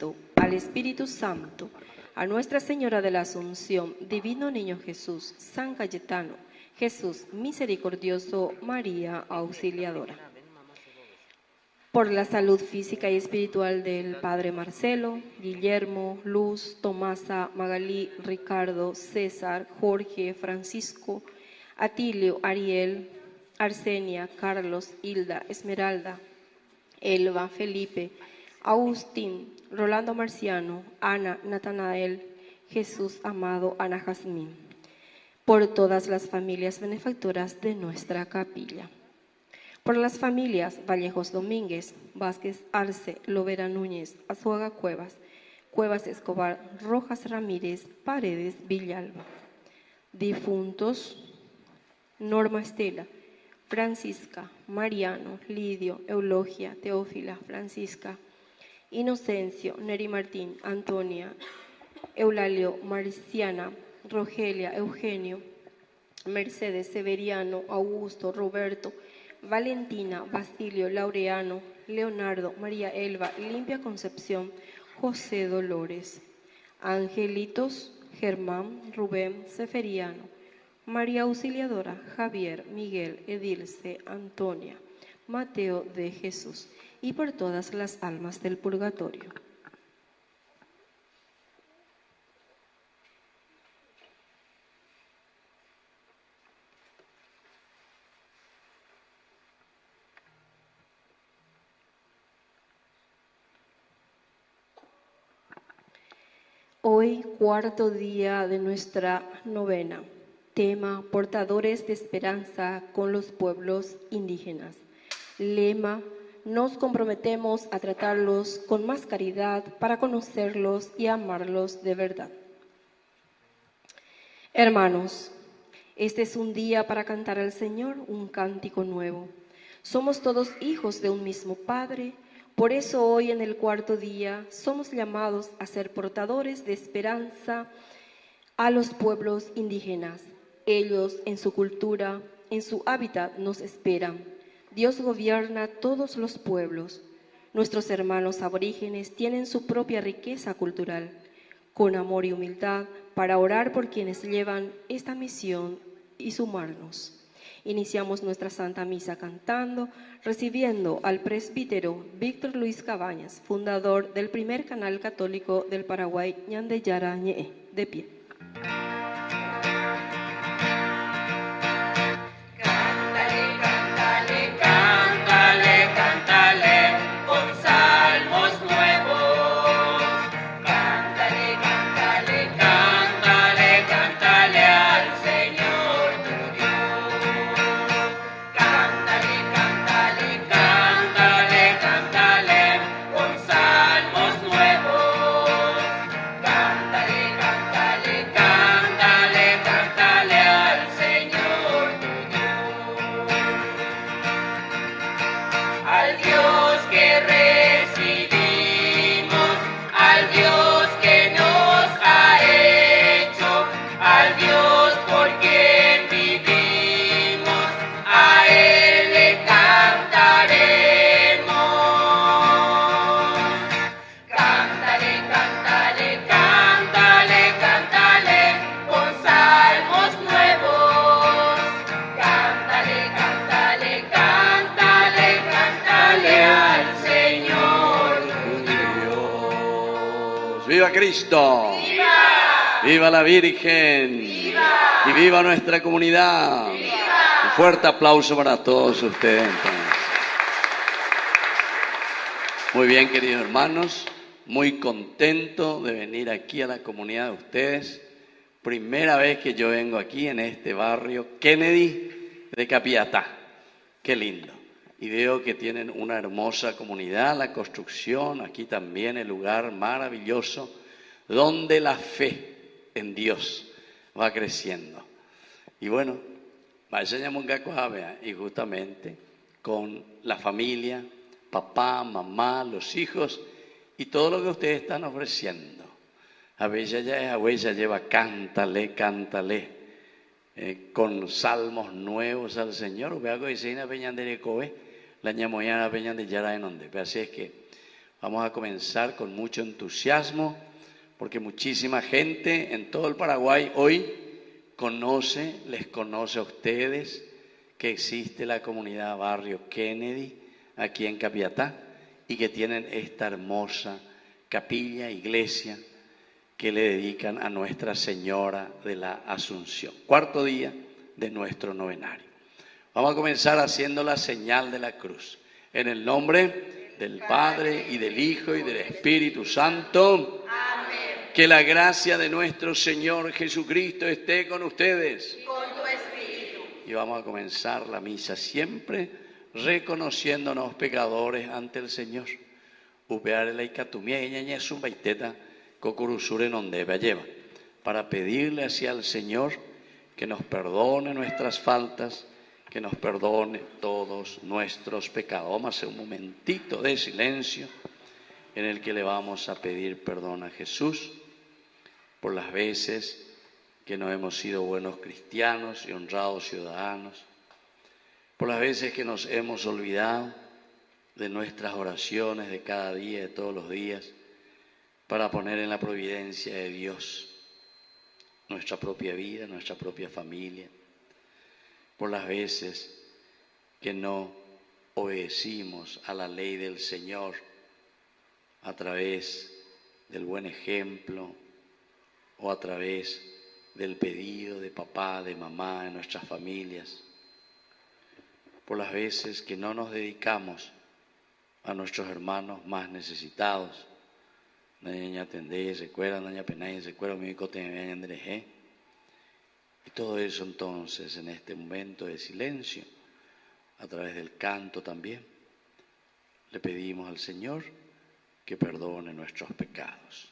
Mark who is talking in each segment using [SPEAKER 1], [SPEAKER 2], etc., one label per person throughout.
[SPEAKER 1] Cristo, al Espíritu Santo, a Nuestra Señora de la Asunción, Divino Niño Jesús, San Cayetano, Jesús misericordioso, María auxiliadora. Por la salud física y espiritual del Padre Marcelo, Guillermo, Luz, Tomasa, Magalí, Ricardo, César, Jorge, Francisco, Atilio, Ariel, Arsenia, Carlos, Hilda, Esmeralda, Elba, Felipe, Agustín, Rolando Marciano, Ana, Natanael, Jesús amado, Ana Jazmín. Por todas las familias benefactoras de nuestra capilla. Por las familias Vallejos Domínguez, Vázquez Arce, Lovera Núñez, Azuaga Cuevas, Cuevas Escobar, Rojas Ramírez, Paredes Villalba. Difuntos: Norma Estela, Francisca, Mariano, Lidio, Eulogia, Teófila, Francisca, Inocencio, Neri Martín, Antonia, Eulalio, Marciana, Rogelia, Eugenio, Mercedes, Severiano, Augusto, Roberto, Valentina, Basilio, Laureano, Leonardo, María Elba, Limpia Concepción, José Dolores, Angelitos, Germán, Rubén, Seferiano, María Auxiliadora, Javier, Miguel, Edilce, Antonia, Mateo de Jesús, y por todas las almas del purgatorio. Hoy, cuarto día de nuestra novena. Tema: portadores de esperanza con los pueblos indígenas. Lema: nos comprometemos a tratarlos con más caridad para conocerlos y amarlos de verdad. Hermanos, este es un día para cantar al Señor un cántico nuevo. Somos todos hijos de un mismo Padre. Por eso hoy, en el cuarto día, somos llamados a ser portadores de esperanza a los pueblos indígenas. Ellos, en su cultura, en su hábitat, nos esperan. Dios gobierna todos los pueblos. Nuestros hermanos aborígenes tienen su propia riqueza cultural, con amor y humildad, para orar por quienes llevan esta misión y sumarnos. Iniciamos nuestra Santa Misa cantando, recibiendo al presbítero Víctor Luis Cabañas, fundador del primer canal católico del Paraguay, Ñandeyara Ñe'e, de pie.
[SPEAKER 2] ¡Viva Cristo! ¡Viva! ¡Viva la Virgen! ¡Viva! ¡Y viva nuestra comunidad! ¡Viva! Un fuerte aplauso para todos ustedes. Entonces. Muy bien, queridos hermanos, muy contento de venir aquí a la comunidad de ustedes. Primera vez que yo vengo aquí en este barrio Kennedy de Capiatá. ¡Qué lindo! Y veo que tienen una hermosa comunidad, la construcción, aquí también el lugar maravilloso, donde la fe en Dios va creciendo. Y bueno, y justamente con la familia, papá, mamá, los hijos y todo lo que ustedes están ofreciendo. Abuela lleva cántale, cántale, con salmos nuevos al Señor. La ñamoyana peña de yara en donde. Así es que Vamos a comenzar con mucho entusiasmo, porque muchísima gente en todo el Paraguay hoy les conoce a ustedes que existe la comunidad Barrio Kennedy aquí en Capiatá y que tienen esta hermosa capilla, iglesia que le dedican a Nuestra Señora de la Asunción. Cuarto día de nuestro novenario. Vamos a comenzar haciendo la señal de la cruz. En el nombre del Padre y del Hijo y del Espíritu Santo.
[SPEAKER 3] Amén.
[SPEAKER 2] Que la gracia de nuestro Señor Jesucristo esté con ustedes.
[SPEAKER 3] Y con tu espíritu.
[SPEAKER 2] Y vamos a comenzar la misa siempre reconociéndonos pecadores ante el Señor. Upeare la icatumia y ñaña zumbaiteta cocurusure nondeba lleva. Para pedirle hacia el Señor que nos perdone nuestras faltas, que nos perdone todos nuestros pecados. Vamos a hacer un momentito de silencio en el que le vamos a pedir perdón a Jesús por las veces que no hemos sido buenos cristianos y honrados ciudadanos, por las veces que nos hemos olvidado de nuestras oraciones de cada día, de todos los días, para poner en la providencia de Dios nuestra propia vida, nuestra propia familia, por las veces que no obedecimos a la ley del Señor a través del buen ejemplo o a través del pedido de papá, de mamá, de nuestras familias, por las veces que no nos dedicamos a nuestros hermanos más necesitados. Y todo eso entonces en este momento de silencio, a través del canto también, le pedimos al Señor que perdone nuestros pecados.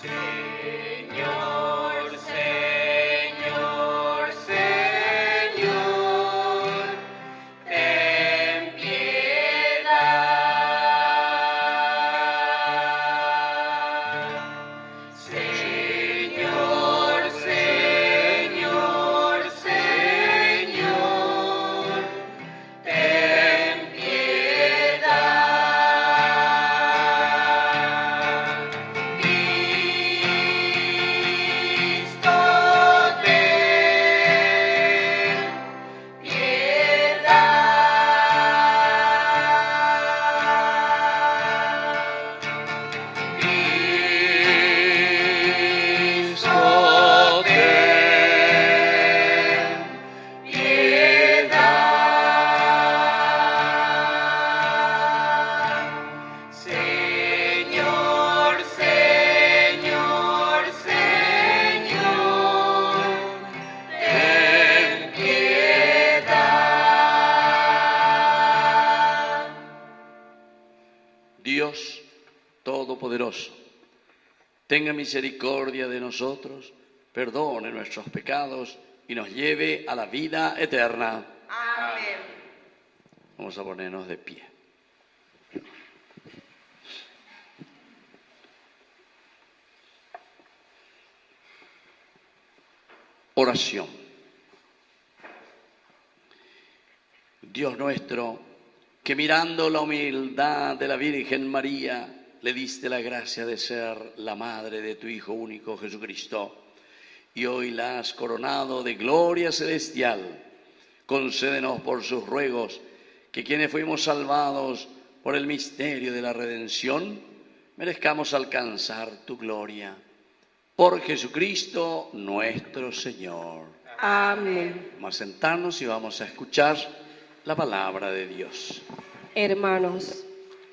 [SPEAKER 3] Señor, Señor, Señor, ten piedad. Señor, Señor, Señor, ten piedad. Cristo, ten piedad. Cristo, ten piedad. Señor, Señor, Señor, ten piedad.
[SPEAKER 2] Dios Todopoderoso, tenga misericordia de nosotros, perdone nuestros pecados y nos lleve a la vida eterna.
[SPEAKER 3] Amén.
[SPEAKER 2] Vamos a ponernos de pie. Oración. Dios nuestro, que mirando la humildad de la Virgen María, le diste la gracia de ser la madre de tu Hijo único Jesucristo, y hoy la has coronado de gloria celestial. Concédenos por sus ruegos que quienes fuimos salvados por el misterio de la redención, merezcamos alcanzar tu gloria. Por Jesucristo nuestro Señor.
[SPEAKER 1] Amén.
[SPEAKER 2] Vamos a sentarnos y vamos a escuchar la palabra de Dios.
[SPEAKER 1] Hermanos,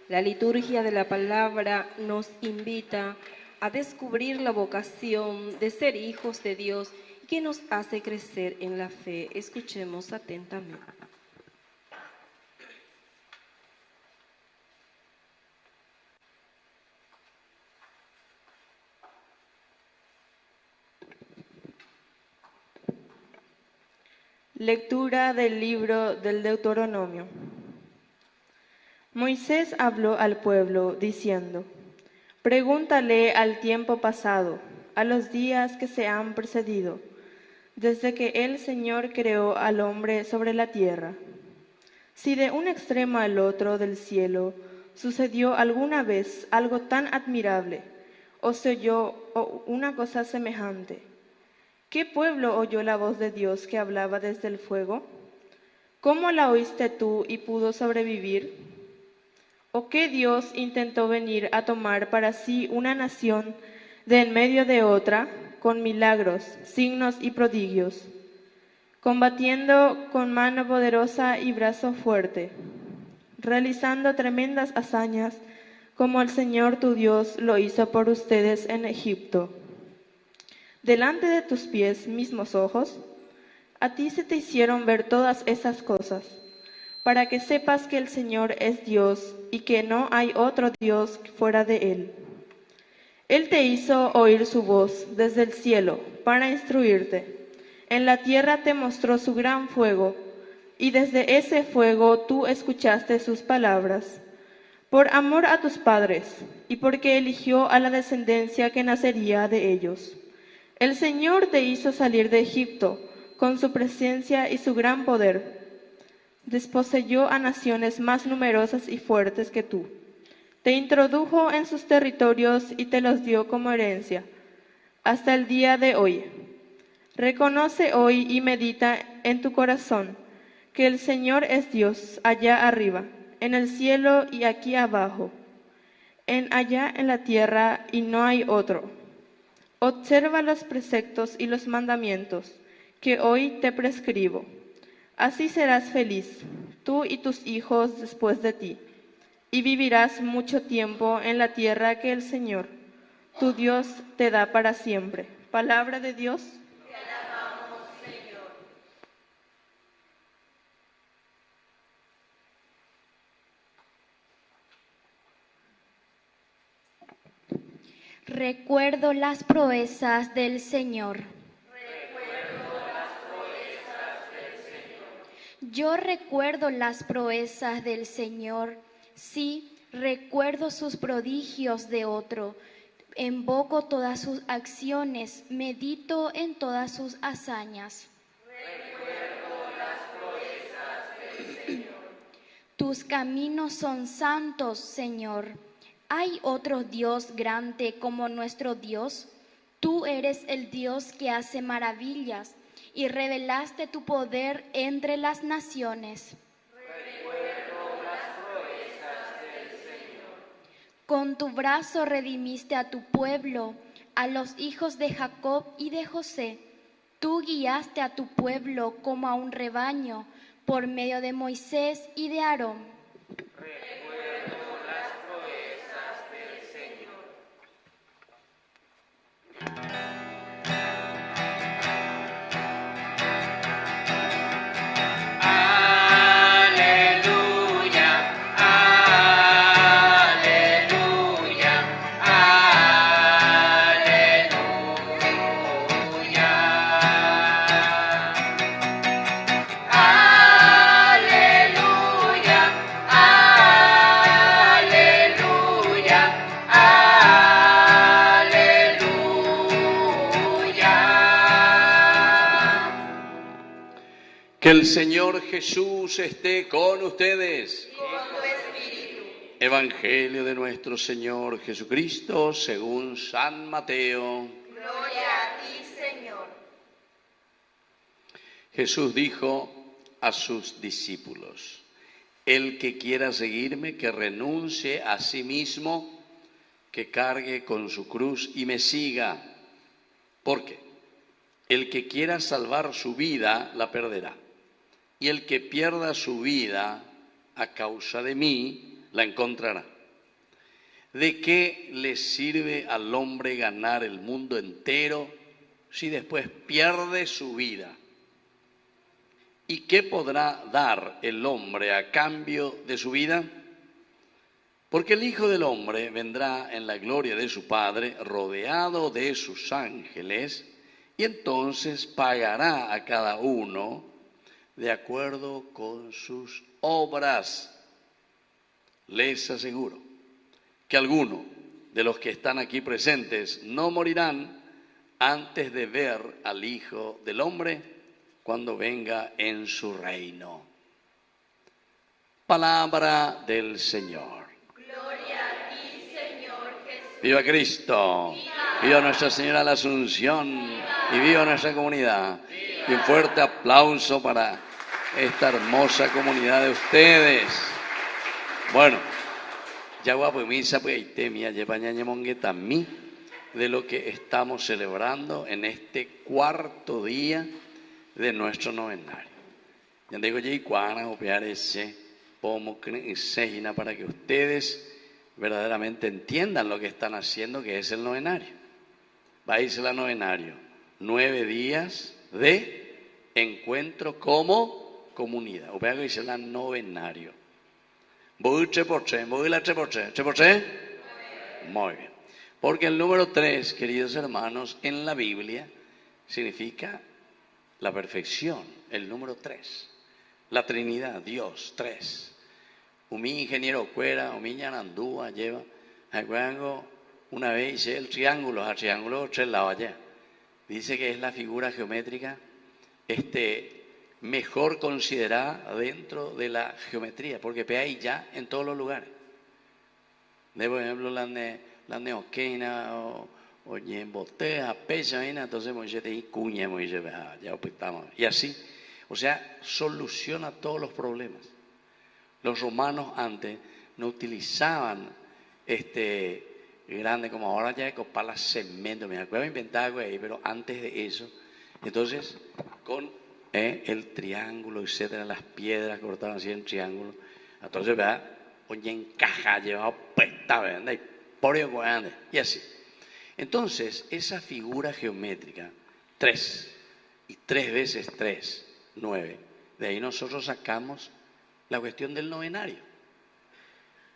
[SPEAKER 1] la liturgia de la palabra nos invita a descubrir la vocación de ser hijos de Dios y que nos hace crecer en la fe. Escuchemos atentamente.
[SPEAKER 4] Lectura del libro del Deuteronomio. Moisés habló al pueblo diciendo: Pregúntale al tiempo pasado, a los días que se han precedido, desde que el Señor creó al hombre sobre la tierra. Si de un extremo al otro del cielo sucedió alguna vez algo tan admirable, o se oyó una cosa semejante, ¿qué pueblo oyó la voz de Dios que hablaba desde el fuego? ¿Cómo la oíste tú y pudo sobrevivir? ¿O qué Dios intentó venir a tomar para sí una nación de en medio de otra, con milagros, signos y prodigios, combatiendo con mano poderosa y brazo fuerte, realizando tremendas hazañas, como el Señor tu Dios lo hizo por ustedes en Egipto? Delante de tus pies mismos ojos, a ti se te hicieron ver todas esas cosas, para que sepas que el Señor es Dios y que no hay otro Dios fuera de Él. Él te hizo oír su voz desde el cielo para instruirte. En la tierra te mostró su gran fuego, y desde ese fuego tú escuchaste sus palabras. Por amor a tus padres, y porque eligió a la descendencia que nacería de ellos. El Señor te hizo salir de Egipto con su presencia y su gran poder. Desposeyó a naciones más numerosas y fuertes que tú. Te introdujo en sus territorios y te los dio como herencia, hasta el día de hoy. Reconoce hoy y medita en tu corazón que el Señor es Dios allá arriba, en el cielo y aquí abajo, allá en la tierra, y no hay otro. Observa los preceptos y los mandamientos que hoy te prescribo. Así serás feliz, tú y tus hijos después de ti, y vivirás mucho tiempo en la tierra que el Señor, tu Dios, te da para siempre. Palabra de Dios.
[SPEAKER 3] Te alabamos, Señor.
[SPEAKER 5] Recuerdo las proezas del Señor. Yo recuerdo las proezas del Señor, sí, recuerdo sus prodigios de otro. Invoco todas sus acciones, medito en todas sus hazañas.
[SPEAKER 3] Recuerdo las proezas del Señor.
[SPEAKER 5] Tus caminos son santos, Señor. ¿Hay otro Dios grande como nuestro Dios? Tú eres el Dios que hace maravillas y revelaste tu poder entre las naciones.
[SPEAKER 3] Recuerdo las proezas del Señor.
[SPEAKER 5] Con tu brazo redimiste a tu pueblo, a los hijos de Jacob y de José. Tú guiaste a tu pueblo como a un rebaño por medio de Moisés y de Aarón.
[SPEAKER 3] Recuerdo las proezas del Señor. Aleluya, aleluya, aleluya. Aleluya, aleluya, aleluya.
[SPEAKER 2] Que el Señor Jesús esté con ustedes.
[SPEAKER 3] Con tu espíritu.
[SPEAKER 2] Evangelio de nuestro Señor Jesucristo según San Mateo.
[SPEAKER 3] Gloria a ti, Señor.
[SPEAKER 2] Jesús dijo a sus discípulos: el que quiera seguirme, que renuncie a sí mismo, que cargue con su cruz y me siga. Porque el que quiera salvar su vida, la perderá. Y el que pierda su vida a causa de mí, la encontrará. ¿De qué le sirve al hombre ganar el mundo entero si después pierde su vida? ¿Y qué podrá dar el hombre a cambio de su vida? Porque el Hijo del Hombre vendrá en la gloria de su Padre, rodeado de sus ángeles, y entonces pagará a cada uno de acuerdo con sus obras. Les aseguro que alguno de los que están aquí presentes no morirán antes de ver al Hijo del Hombre cuando venga en su reino. Palabra del Señor.
[SPEAKER 3] Gloria a ti, Señor Jesús.
[SPEAKER 2] ¡Viva Cristo! ¡Viva Nuestra Señora de la Asunción! ¡Y viva nuestra comunidad! Y un fuerte aplauso para esta hermosa comunidad de ustedes. Bueno, ya guapimisa pues itemia llevañaña mongueta mí de lo que estamos celebrando en este cuarto día de nuestro novenario. Ya digo ya iguana opear ese pomo seina para que ustedes verdaderamente entiendan lo que están haciendo, que es el novenario. Va a irse el novenario, 9 días de encuentro como comunidad. Opea que dice la novenario. ¿Voy por tres? ¿Voy la tres por tres? ¿Tres por tres? Muy bien. Porque el número 3, queridos hermanos, en la Biblia significa la perfección, el número 3. La Trinidad, Dios, 3. Mi ingeniero Cuera, mi ñanandúa lleva, una vez hice el triángulo, a triángulo 3 lados allá. Dice que es la figura geométrica mejor considerada dentro de la geometría, porque ve ahí ya en todos los lugares. Por ejemplo, la neoquena o en botea, pesa, entonces Moisés te cuña, Moisés, ya optamos. Y así, o sea, soluciona todos los problemas. Los romanos antes no utilizaban grande como ahora ya de copala cemento, me acuerdo inventar algo ahí, pero antes de eso, entonces con el triángulo, etcétera, las piedras cortaban así en triángulo, entonces ¿verdad? Oye encaja, llevado puesta, ¿verdad? Y así. Entonces, esa figura geométrica, 3, y 3 veces 3, 9, de ahí nosotros sacamos la cuestión del novenario.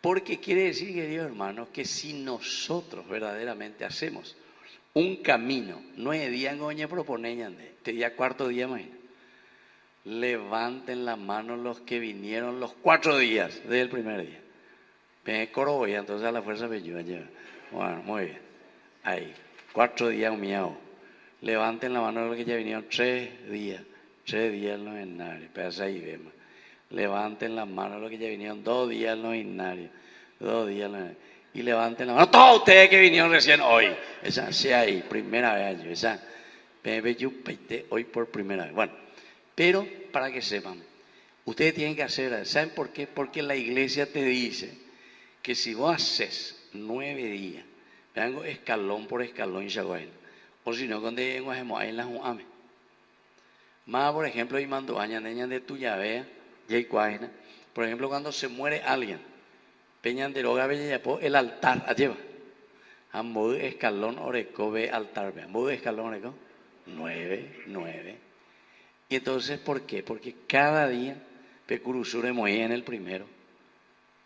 [SPEAKER 2] Porque quiere decir, queridos hermanos, que si nosotros verdaderamente hacemos un camino, 9 días en Goña proponen, este día cuarto día, imagínate. Levanten la mano los que vinieron los 4 días desde el primer día. Ven Coroboya, entonces a la fuerza me ayuda. Bueno, muy bien. Ahí, 4 días humillados. Levanten la mano los que ya vinieron 3 días. 3 días el novenario. Pero ahí vemos. Levanten la mano los que ya vinieron 2 días el novenario. 2 días el novenario. Y levanten la mano todos ustedes que vinieron recién hoy. Esa, sí, ahí, primera vez. Esa, hoy por primera vez. Bueno, pero para que sepan, ustedes tienen que hacer, ¿saben por qué? Porque la iglesia te dice que si vos haces 9 días, vengo escalón por escalón, o si no, cuando lleguemos ahí en la Juame. Más, por ejemplo, y mando añadeña de tu llave, por ejemplo, cuando se muere alguien, peñan de roga, el altar, lleva. A modo escalón, oreco, ve altar, ve. Modo escalón, oreco, 9. Y entonces, ¿por qué? Porque cada día, Pecurusure moía en el primero,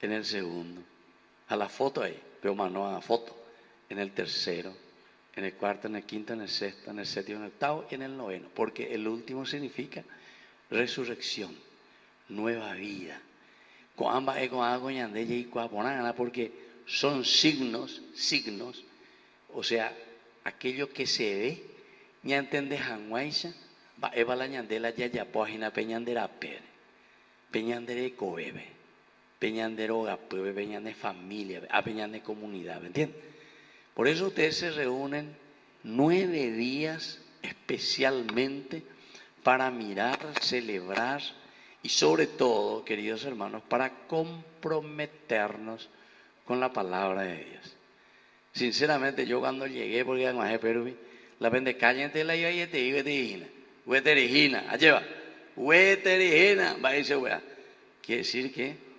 [SPEAKER 2] en el segundo. A la foto ahí, pero mano a la foto, en el tercero, en el cuarto, en el quinto, en el sexto, en el séptimo, en el octavo y en el noveno, porque el último significa resurrección, nueva vida. Porque son signos, o sea, aquello que se ve, ya entendés Hanwaisha, va eva la ñandela ya ya página peñandera pere, peñandere coebe. Peñandero, peñande familia, peñande comunidad, ¿me entienden? Por eso ustedes se reúnen 9 días especialmente para mirar, celebrar y sobre todo, queridos hermanos, para comprometernos con la palabra de Dios. Sinceramente, yo cuando llegué, porque además Perú, la pende cállate la iba y te iba y hueterijina, allá hueterijina, va a decir, quiere decir que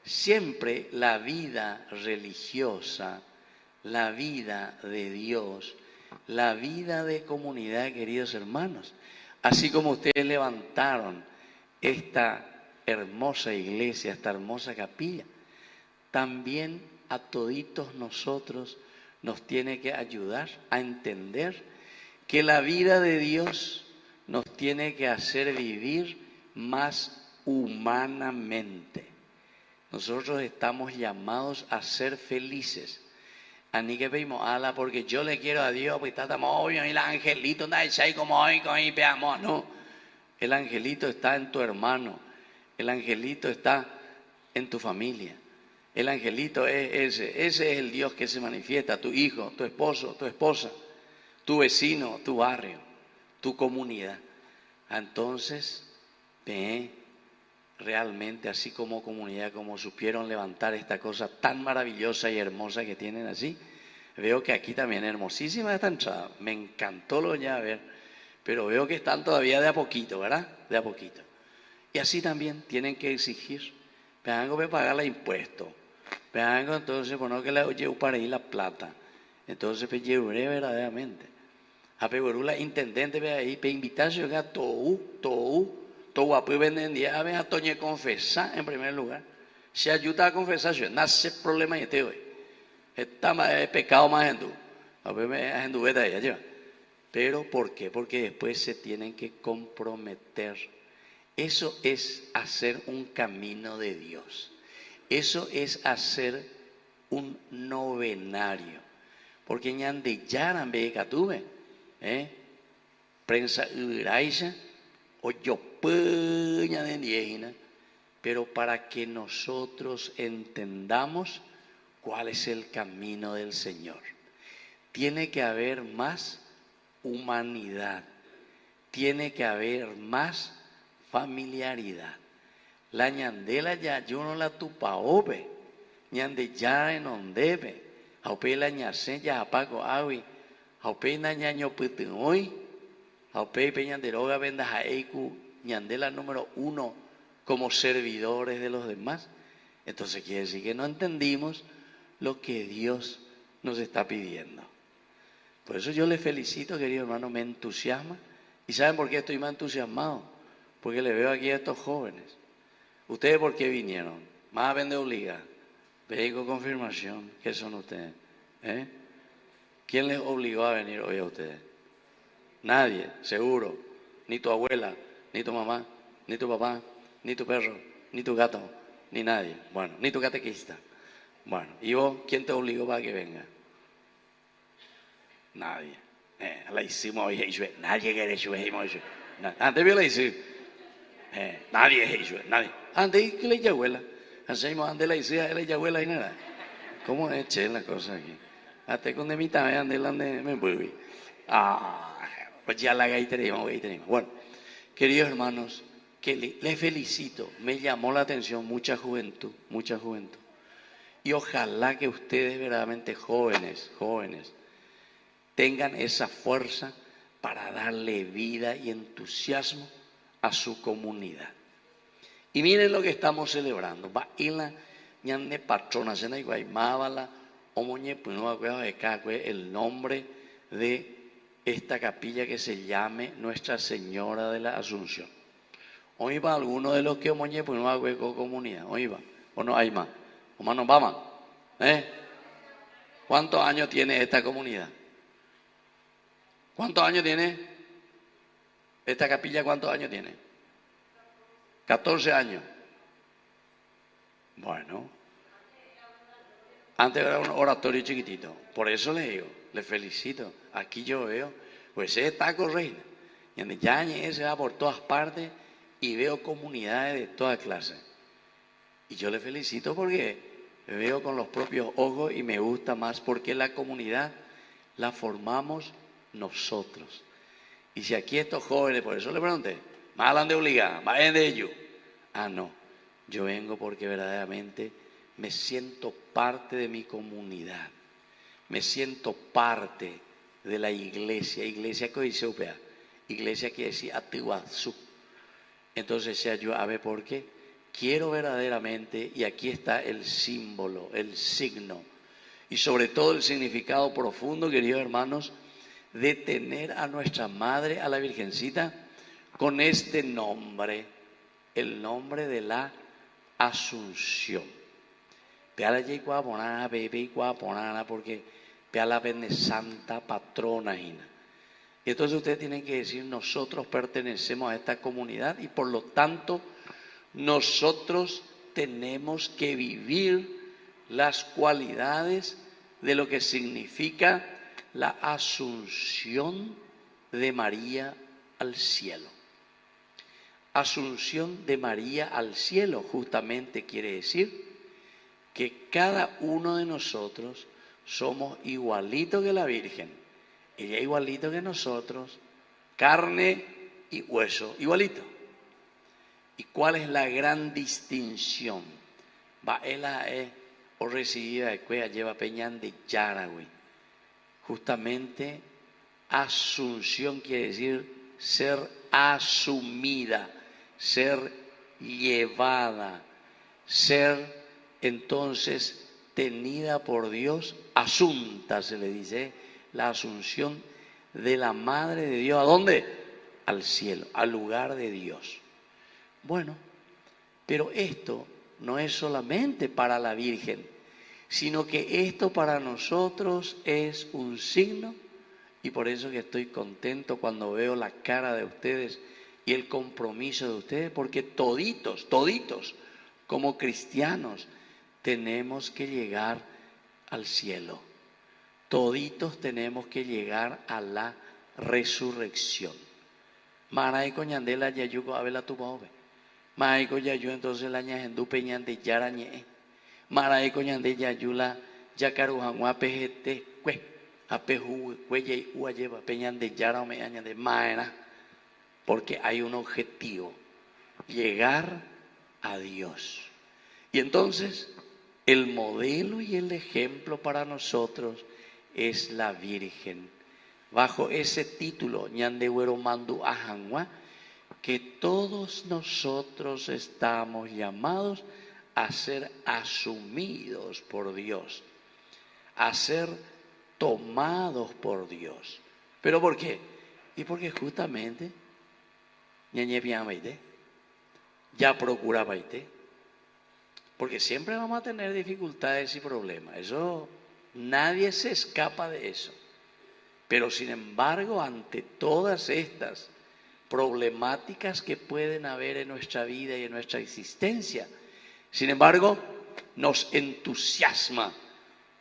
[SPEAKER 2] siempre la vida religiosa, la vida de Dios, la vida de comunidad, queridos hermanos, así como ustedes levantaron esta hermosa iglesia, esta hermosa capilla, también a toditos nosotros nos tiene que ayudar a entender que la vida de Dios nos tiene que hacer vivir más humanamente. Nosotros estamos llamados a ser felices. Ani que pedimos ala porque yo le quiero a Dios, pues está obvio, y el angelito anda ahí como hoy, peamos. No, el angelito está en tu hermano, el angelito está en tu familia. El angelito es ese es el Dios que se manifiesta, tu hijo, tu esposo, tu esposa, tu vecino, tu barrio, tu comunidad. Entonces, realmente así como comunidad, como supieron levantar esta cosa tan maravillosa y hermosa que tienen así, veo que aquí también es hermosísima esta entrada, me encantó lo ya ver, pero veo que están todavía de a poquito, ¿verdad? De a poquito. Y así también tienen que exigir, vengo a pagar los impuestos, vengo entonces, bueno, que le llevo para ir la plata, entonces pues llevaré verdaderamente. A la intendente ve ahí, pe invitarse a todo a vender día, a toñe confesar en primer lugar. Se ayuda a confesar, nace problema y este hoy. Está pecado más en tu. A ver, en tu beta ya. Pero ¿por qué? Porque después se tienen que comprometer. Eso es hacer un camino de Dios. Eso es hacer un novenario. Porque ñande yaran be catuve. Prensa uraisa o yopeña de diegina, pero para que nosotros entendamos cuál es el camino del Señor. Tiene que haber más humanidad, tiene que haber más familiaridad. La ñandela ya yo no la tupaope, ñande ya en ondebe, aupe la ñase ya apago awi. Haupe na ñaño putin hoy, haupe peñanderoga venda jaeiku ñandela número 1 como servidores de los demás. Entonces quiere decir que no entendimos lo que Dios nos está pidiendo. Por eso yo le felicito, querido hermano, me entusiasma. ¿Y saben por qué estoy más entusiasmado? Porque le veo aquí a estos jóvenes. ¿Ustedes por qué vinieron? Más vende obliga. Vehículo confirmación. ¿Qué son ustedes? ¿Quién les obligó a venir hoy a ustedes? Nadie, seguro. Ni tu abuela, ni tu mamá, ni tu papá, ni tu perro, ni tu gato, ni nadie. Bueno, ni tu catequista. Bueno, ¿y vos quién te obligó para que venga? Nadie. La hicimos hoy, nadie quiere eso. Antes vio la hicimos. Nadie es eso, nadie. Antes que la abuela. Hacemos antes la hicimos, la abuela y nada. ¿Cómo es la cosa aquí? Hasta con de mitad adelante me voy. Pues ya la tenemos. Bueno, queridos hermanos, que les felicito. Me llamó la atención mucha juventud. Y ojalá que ustedes verdaderamente jóvenes, tengan esa fuerza para darle vida y entusiasmo a su comunidad. Y miren lo que estamos celebrando. Va y la ñande patrona cena y guaymábala. El nombre de esta capilla que se llame Nuestra Señora de la Asunción. Hoy va alguno de los que omoñe pues no hago comunidad. Hoy va. O no hay más. O más no va más. ¿Cuántos años tiene esta comunidad? ¿Cuántos años tiene? Esta capilla, ¿cuántos años tiene? 14 años. Bueno. Antes era un oratorio chiquitito. Por eso les digo, les felicito. Aquí yo veo, pues ese taco reina. Y en Yañez se va por todas partes y veo comunidades de toda clase. Y yo les felicito porque veo con los propios ojos y me gusta más porque la comunidad la formamos nosotros. Y si aquí estos jóvenes, por eso le pregunté, ¿más hablan de obligada? ¿Vayan de ellos? No, yo vengo porque verdaderamente me siento parte de mi comunidad, me siento parte de la iglesia que dice UPA, iglesia que dice Atihuazú. Entonces sea yo, a ver por qué, quiero verdaderamente, y aquí está el símbolo, el signo, y sobre todo el significado profundo, queridos hermanos, de tener a nuestra Madre, a la Virgencita, con este nombre, el nombre de la Asunción. Peala ya igual ponana, bebé igual ponana, porque peala vende santa patrona. Y entonces ustedes tienen que decir, nosotros pertenecemos a esta comunidad y por lo tanto nosotros tenemos que vivir las cualidades de lo que significa la asunción de María al cielo. Asunción de María al cielo justamente quiere decir que cada uno de nosotros somos igualitos que la Virgen. Ella es igualito que nosotros, carne y hueso, igualito. ¿Y cuál es la gran distinción? Ella es o recibida de cuella lleva peñan de Yaragüey. Justamente asunción quiere decir ser asumida, ser llevada, ser entonces tenida por Dios, asunta se le dice, la asunción de la Madre de Dios. ¿A dónde? Al cielo, al lugar de Dios. Bueno, pero esto no es solamente para la Virgen, sino que esto para nosotros es un signo, y por eso que estoy contento cuando veo la cara de ustedes y el compromiso de ustedes, porque toditos, como cristianos, tenemos que llegar al cielo. Toditos tenemos que llegar a la resurrección. Maray coñandela yayuco abela tu bobe. Maray coñayu entonces la ñajendu peñande yarañe. Maray coñande yayula yacarujanua pejete cue. Apeju cuelle uayeva peñande yara me añade maera. Porque hay un objetivo, llegar a Dios. Y entonces el modelo y el ejemplo para nosotros es la Virgen. Bajo ese título, ñandegüero mandu ajanwa, que todos nosotros estamos llamados a ser asumidos por Dios, a ser tomados por Dios. ¿Pero por qué? Y porque justamente ya procuraba porque siempre vamos a tener dificultades y problemas. Eso, nadie se escapa de eso. Pero sin embargo, ante todas estas problemáticas que pueden haber en nuestra vida y en nuestra existencia, sin embargo, nos entusiasma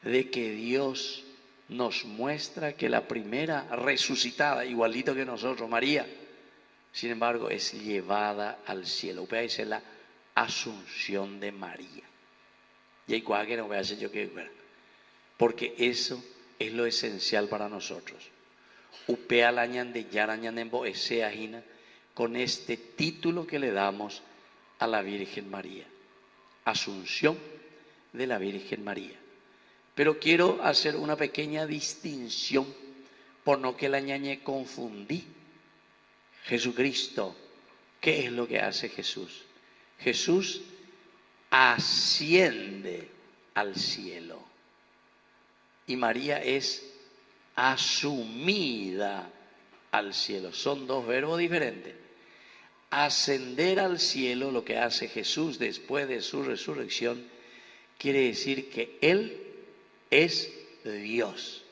[SPEAKER 2] de que Dios nos muestra que la primera resucitada, igualito que nosotros, María, sin embargo, es llevada al cielo. Usted dice la asunción de María. Y hay cosas que no voy a hacer yo que ver. Porque eso es lo esencial para nosotros. Upea la ñande yarañanembo esea jina con este título que le damos a la Virgen María. Asunción de la Virgen María. Pero quiero hacer una pequeña distinción por no que la ñañe confundí. Jesucristo, ¿qué es lo que hace Jesús? Jesús asciende al cielo y María es asumida al cielo. Son dos verbos diferentes. Ascender al cielo, lo que hace Jesús después de su resurrección, quiere decir que Él es Dios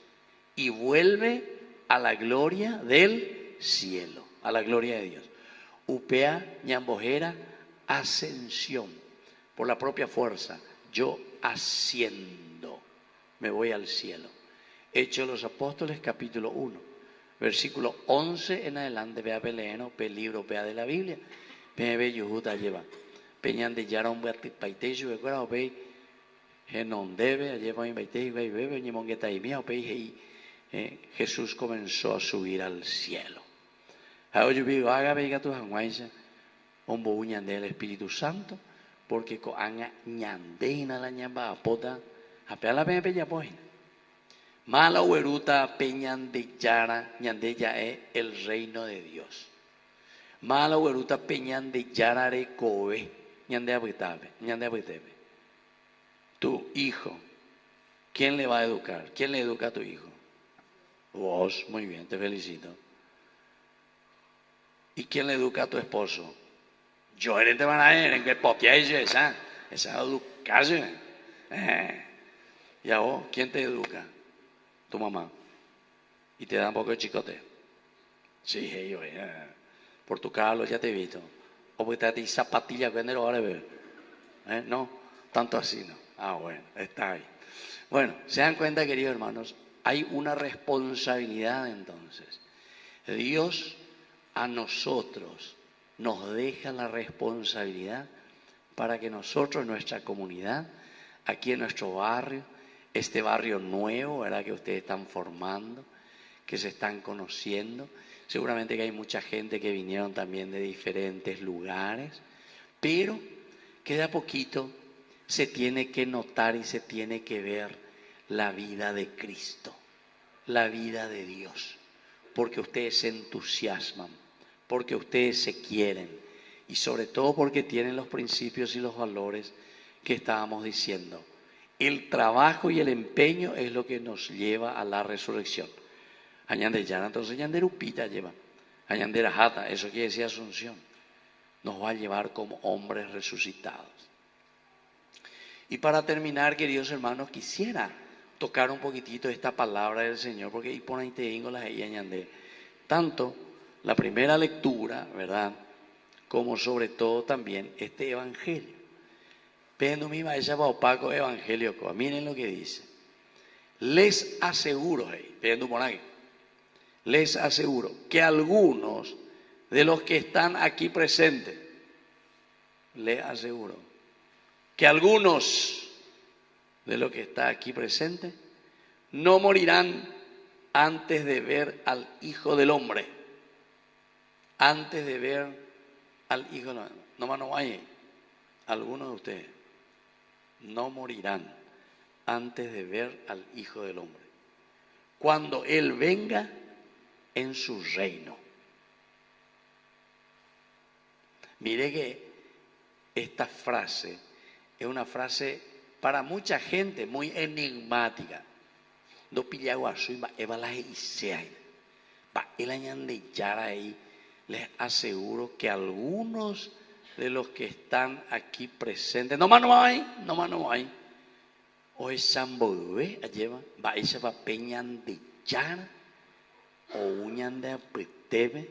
[SPEAKER 2] y vuelve a la gloria del cielo, a la gloria de Dios. Upea ñambojera ascensión, por la propia fuerza, yo asciendo, me voy al cielo. Hechos de los Apóstoles, capítulo 1, versículo 11 en adelante, vea peleeno, libro, vea de la Biblia, vea ve yujuta lleva, peñan de yaron paitejo, ve cuera, ve genon debe, lleva paitejo, ve bebe, ni mongueta y mía, ve Jesús comenzó a subir al cielo. Ahora yo digo, haga vega tu janguaisa, un boñan del Espíritu Santo, porque coanga ñandeina la ñamba apota, apea la peña peña poina. Mala hueruta peñan de yara, ñande ya es el reino de Dios. Mala hueruta peñan de yara recoe, ñande abitabe, ñande abitebe. Tu hijo, ¿quién le va a educar? ¿Quién le educa a tu hijo? Vos, muy bien, te felicito. ¿Y quién le educa a tu esposo? Yo eres de manera en que popia esa educación. ¿Y a vos quién te educa? Tu mamá. Y te da un poco de chicote. Sí, yo, por tu carro ya te he visto. O porque te da zapatilla que ahora ver. No, tanto así no. Ah, bueno, está ahí. Bueno, se dan cuenta, queridos hermanos, hay una responsabilidad entonces. Dios a nosotros nos deja la responsabilidad para que nosotros, nuestra comunidad, aquí en nuestro barrio, este barrio nuevo, ¿verdad?, que ustedes están formando, que se están conociendo. Seguramente que hay mucha gente que vinieron también de diferentes lugares, pero que de a poquito se tiene que notar y se tiene que ver la vida de Cristo, la vida de Dios, porque ustedes se entusiasman, porque ustedes se quieren y sobre todo porque tienen los principios y los valores que estábamos diciendo. El trabajo y el empeño es lo que nos lleva a la resurrección. Añande Yana, entonces Yanderupita lleva, Añandera Jata, eso quiere decir Asunción, nos va a llevar como hombres resucitados. Y para terminar, queridos hermanos, quisiera tocar un poquitito esta palabra del Señor, porque ahí pone te digo las Añandé, tanto la primera lectura, ¿verdad?, como sobre todo también este evangelio. Pero mi maestra opaco evangelio, miren lo que dice. Les aseguro, les aseguro que algunos de los que están aquí presentes, les aseguro que algunos de los que están aquí presentes no morirán antes de ver al Hijo del Hombre. Antes de ver al Hijo del Hombre. No hay. Algunos de ustedes no morirán antes de ver al Hijo del Hombre, cuando Él venga en su reino. Mire que esta frase es una frase para mucha gente muy enigmática. No pillaguasui va evalas iseai. Va el añande yara ahí. Les aseguro que algunos de los que están aquí presentes, no hay. Hoy Sambodue lleva, va esa va peñan de yara o uñan de apetebe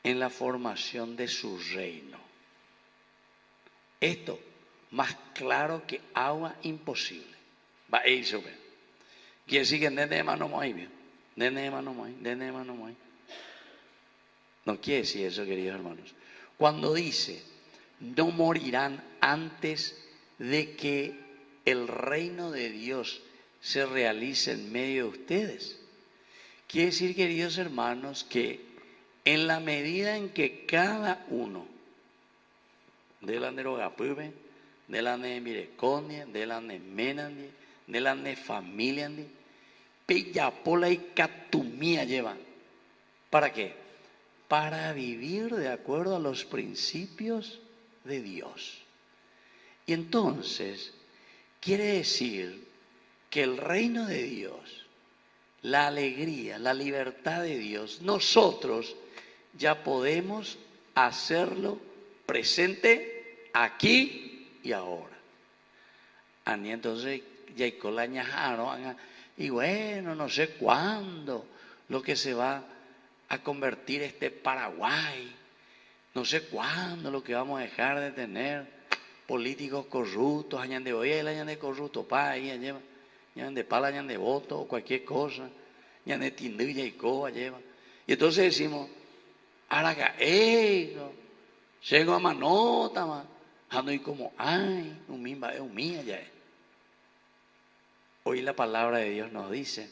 [SPEAKER 2] en la formación de su reino. Esto más claro que agua imposible. Va eso, ve. Quiere decir que nene no hay, bien. Nene no hay. No quiere decir eso, queridos hermanos. Cuando dice, no morirán antes de que el reino de Dios se realice en medio de ustedes. Quiere decir, queridos hermanos, que en la medida en que cada uno de la Nerogapube, de la Nemireconia, de la Nemenandi, de la Nefamiliandi, Peyapola y Catumía llevan. ¿Para qué? Para vivir de acuerdo a los principios de Dios. Y entonces, quiere decir que el reino de Dios, la alegría, la libertad de Dios, nosotros ya podemos hacerlo presente aquí y ahora. Entonces, ya hay colañajaron, y bueno, no sé cuándo, lo que se va a convertir este Paraguay, no sé cuándo lo que vamos a dejar de tener políticos corruptos, añan de hoy, añan de corrupto, añan de pala, añan de voto, o cualquier cosa, añan de tindilla y coba lleva. Y entonces decimos, araga, llego a manota, man, ando y como, ay, un mimba, es un mía ya. Hoy la palabra de Dios nos dice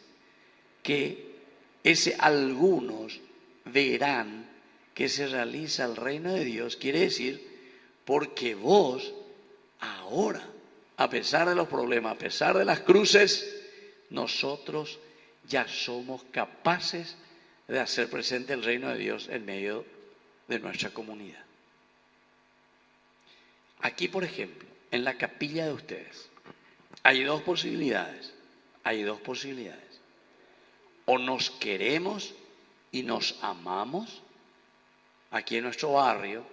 [SPEAKER 2] que ese algunos verán que se realiza el reino de Dios, quiere decir, porque vos ahora, a pesar de los problemas, a pesar de las cruces, nosotros ya somos capaces de hacer presente el reino de Dios en medio de nuestra comunidad. Aquí, por ejemplo, en la capilla de ustedes, hay dos posibilidades. O nos queremos y nos amamos aquí en nuestro barrio,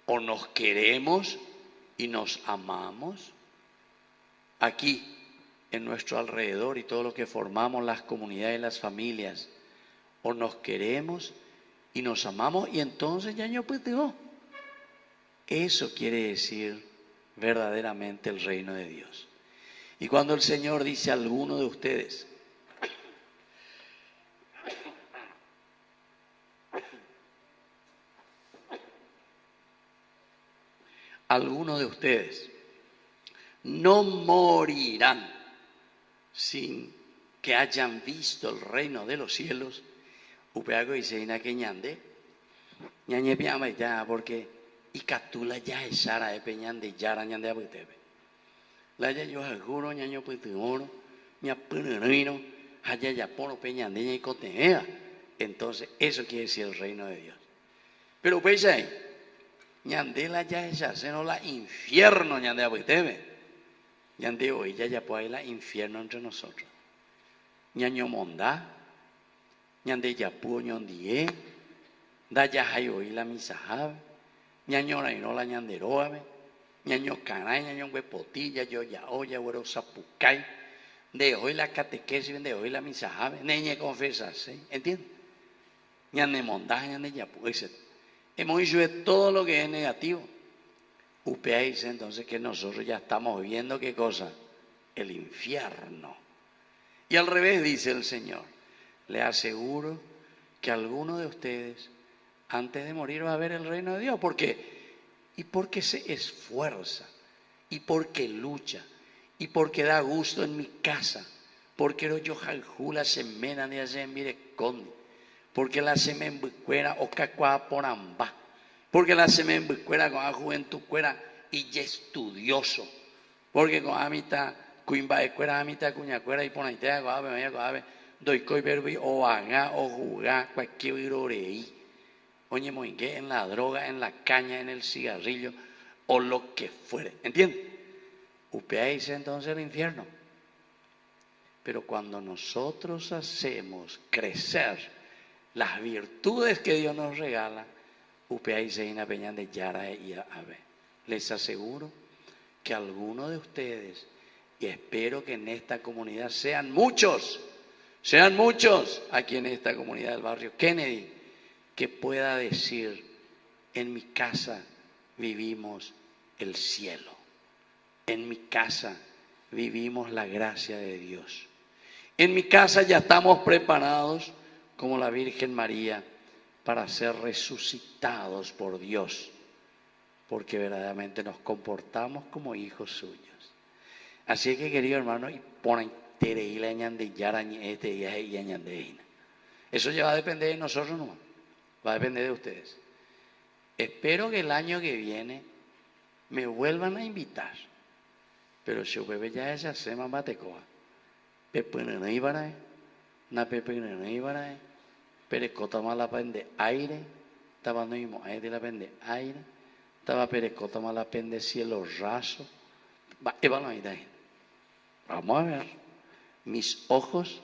[SPEAKER 2] o nos queremos y nos amamos aquí en nuestro alrededor y todo lo que formamos las comunidades y las familias, o nos queremos y nos amamos y entonces ya no puedo. Eso quiere decir verdaderamente el reino de Dios. Y cuando el Señor dice a alguno de ustedes, algunos de ustedes no morirán sin que hayan visto el reino de los cielos, upeago y seina que ñande, ñañe piama ya, porque y catula ya es sara de peñande yara ñande abutebe. La ya yo juro ñaño putumoro, ña punurino, haya ya pono peñande ña y cotea. Entonces, eso quiere decir el reino de Dios. Pero pues ahí, ñandela ya esa, se no la infierno ñande abutebe. Ñande hoy ya puede la infierno entre nosotros. Ñaño mondá, ñande ya pu ñondie, da ya hay hoy la misahab, ñaño no la ñanderoabe, ñaño caray, ñaño huepotilla, yo ya oya, güero zapucay, de hoy la catequesis, de hoy la misahab, neñe confesarse, ¿entiendes? Ñande mondá, ñande ya pu, etc. Hemos dicho de todo lo que es negativo. Upea dice entonces que nosotros ya estamos viendo ¿qué cosa? El infierno. Y al revés dice el Señor, le aseguro que alguno de ustedes antes de morir va a ver el reino de Dios. ¿Por qué? Y porque se esfuerza, y porque lucha, y porque da gusto en mi casa, porque yo jaljula semena ni hace mire condi, porque la semen bucuera o cacua poramba. Porque la semen bucuera con la juventud cuera y ya estudioso. Porque con amita, cuimba de cuera, amita, cuña cuera y ponaitea, coabe, doy coi verbi o haga o jugar, cualquier virorei. Oye, moingue en la droga, en la caña, en el cigarrillo o lo que fuere. ¿Entiendes? Upea dice entonces el infierno. Pero cuando nosotros hacemos crecer las virtudes que Dios nos regala, upea y seina peñan de yara y ave. Les aseguro que algunos de ustedes, y espero que en esta comunidad sean muchos aquí en esta comunidad del barrio Kennedy, que pueda decir, en mi casa vivimos el cielo, en mi casa vivimos la gracia de Dios, en mi casa ya estamos preparados como la Virgen María para ser resucitados por Dios, porque verdaderamente nos comportamos como hijos suyos. Así que, querido hermano, y ponen tereíla ñande yarañe este y añandeína. Eso ya va a depender de nosotros nomás, va a depender de ustedes. Espero que el año que viene me vuelvan a invitar, pero si bebé ya esa sema batecoa, pepinana ibarae, na pepinana ibarae, perecota mala pende aire, estaba no mismo aire la pende aire, estaba perecota mala pende cielo raso, vamos a ver, mis ojos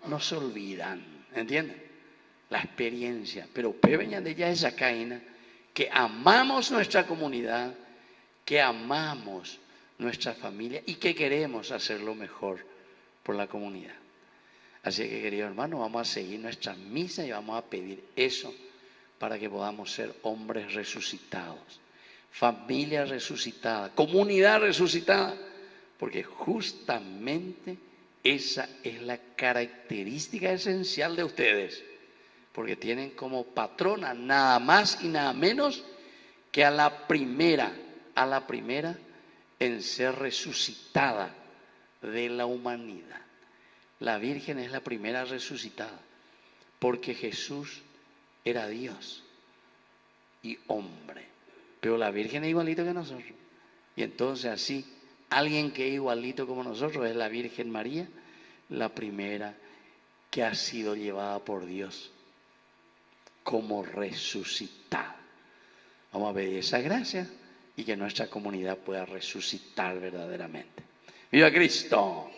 [SPEAKER 2] no se olvidan, ¿entienden? La experiencia, pero peña de ya esa caína, que amamos nuestra comunidad, que amamos nuestra familia y que queremos hacer lo mejor por la comunidad. Así que, querido hermano, vamos a seguir nuestra misa y vamos a pedir eso para que podamos ser hombres resucitados, familia resucitada, comunidad resucitada, porque justamente esa es la característica esencial de ustedes, porque tienen como patrona nada más y nada menos que a la primera en ser resucitada de la humanidad. La Virgen es la primera resucitada, porque Jesús era Dios y hombre, pero la Virgen es igualito que nosotros. Y entonces así, alguien que es igualito como nosotros es la Virgen María, la primera que ha sido llevada por Dios como resucitada. Vamos a pedir esa gracia y que nuestra comunidad pueda resucitar verdaderamente. ¡Viva Cristo!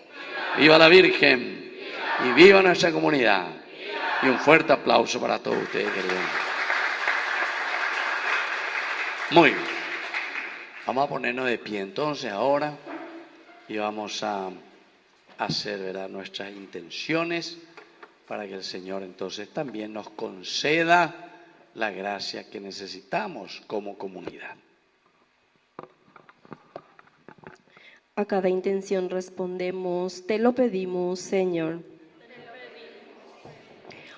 [SPEAKER 2] ¡Viva la Virgen! ¡Y viva nuestra comunidad! Y un fuerte aplauso para todos ustedes, queridos. Muy bien. Vamos a ponernos de pie entonces ahora y vamos a hacer, ¿verdad?, nuestras intenciones para que el Señor entonces también nos conceda la gracia que necesitamos como comunidad.
[SPEAKER 1] A cada intención respondemos, te lo pedimos, Señor.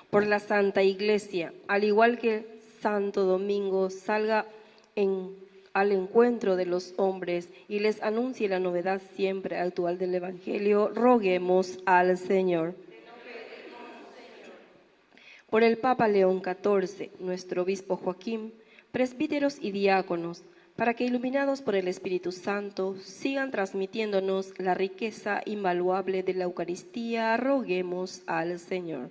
[SPEAKER 1] Por la Santa Iglesia, al igual que Santo Domingo salga al encuentro de los hombres y les anuncie la novedad siempre actual del Evangelio, roguemos al Señor. Por el Papa León XIV, nuestro obispo Joaquín, presbíteros y diáconos, para que iluminados por el Espíritu Santo sigan transmitiéndonos la riqueza invaluable de la Eucaristía, roguemos al Señor.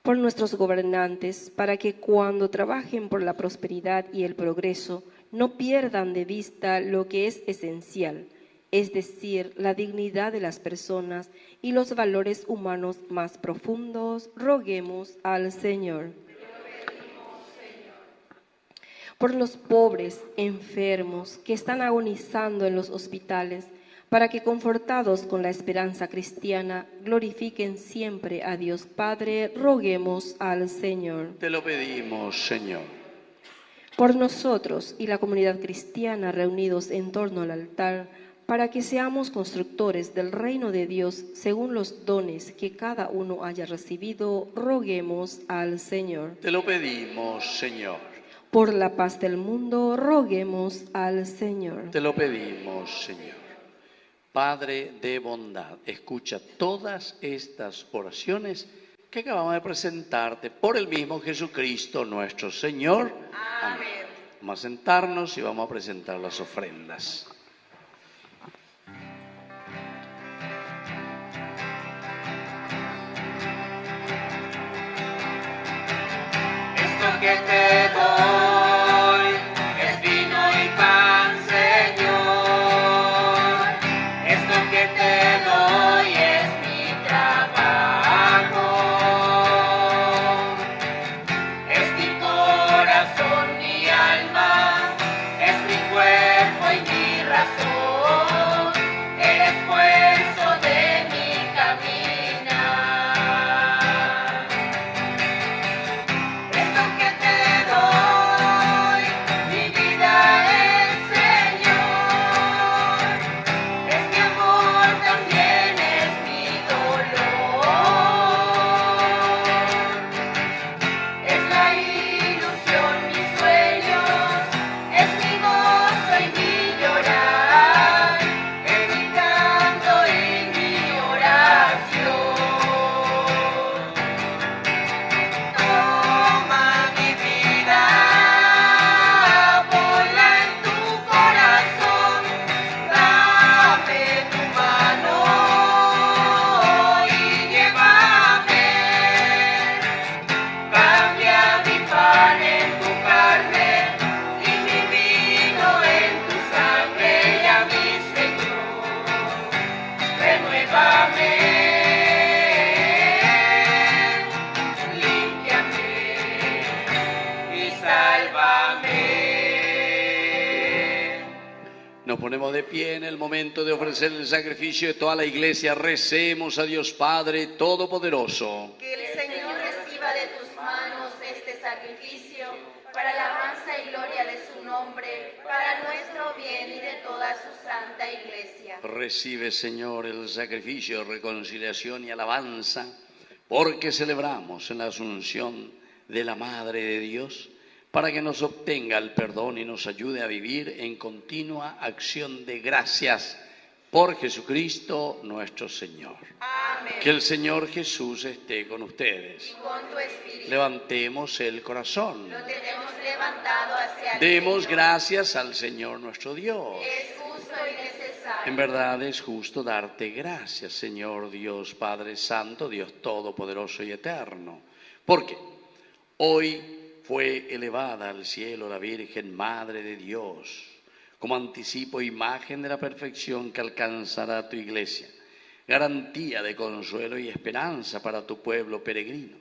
[SPEAKER 1] Por nuestros gobernantes, para que cuando trabajen por la prosperidad y el progreso, no pierdan de vista lo que es esencial, es decir, la dignidad de las personas y los valores humanos más profundos, roguemos al Señor. Por los pobres, enfermos, que están agonizando en los hospitales, para que confortados con la esperanza cristiana, glorifiquen siempre a Dios Padre, roguemos al Señor.
[SPEAKER 2] Te lo pedimos, Señor.
[SPEAKER 1] Por nosotros y la comunidad cristiana reunidos en torno al altar, para que seamos constructores del reino de Dios según los dones que cada uno haya recibido, roguemos al Señor.
[SPEAKER 2] Te lo pedimos, Señor.
[SPEAKER 1] Por la paz del mundo, roguemos al Señor.
[SPEAKER 2] Te lo pedimos, Señor. Padre de bondad, escucha todas estas oraciones que acabamos de presentarte por el mismo Jesucristo nuestro Señor. Amén. Vamos a sentarnos y vamos a presentar las ofrendas.
[SPEAKER 3] Esto que te doy es vino y pan, Señor. Esto que te doy es mi trabajo. Es mi corazón, mi alma, es mi cuerpo y mi razón, el esfuerzo de mi caminar. Esto que te doy, mi vida es, Señor. Es mi amor, también es mi dolor. Es la ilusión, mis sueños, es mi gozo y mi llorar, es mi canto y mi oración. Toma mi vida, ponla en tu corazón, dame tu mano y llévame. Cambia mi pan en tu carne y mi vino en tu sangre, y a mi Señor, renuévame, límpiame y sálvame.
[SPEAKER 2] Nos ponemos de pie en el momento de ofrecer el sacrificio de toda la iglesia. Recemos a Dios Padre Todopoderoso.
[SPEAKER 3] Que el Señor reciba de tus manos este sacrificio para la alabanza y gloria de su nombre, para nuestro bien y de toda su santa iglesia.
[SPEAKER 2] Recibe, Señor, el sacrificio de reconciliación y alabanza, porque celebramos en la asunción de la Madre de Dios, para que nos obtenga el perdón y nos ayude a vivir en continua acción de gracias por Jesucristo nuestro Señor.
[SPEAKER 3] Amén.
[SPEAKER 2] Que el Señor Jesús esté con ustedes.
[SPEAKER 3] Y con tu espíritu.
[SPEAKER 2] Levantemos el corazón.
[SPEAKER 3] Lo tenemos levantado hacia el
[SPEAKER 2] Demos
[SPEAKER 3] Señor.
[SPEAKER 2] gracias al Señor nuestro Dios.
[SPEAKER 3] Es justo y necesario.
[SPEAKER 2] En verdad es justo darte gracias, Señor Dios Padre Santo, Dios Todopoderoso y Eterno, porque hoy fue elevada al cielo la Virgen Madre de Dios, como anticipo e imagen de la perfección que alcanzará tu iglesia, garantía de consuelo y esperanza para tu pueblo peregrino.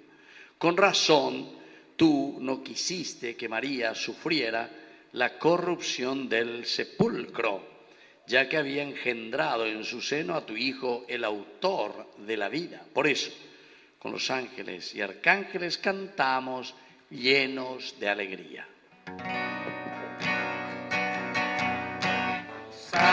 [SPEAKER 2] Con razón, tú no quisiste que María sufriera la corrupción del sepulcro, ya que había engendrado en su seno a tu Hijo, el autor de la vida. Por eso, con los ángeles y arcángeles cantamos llenos de alegría.
[SPEAKER 3] Salve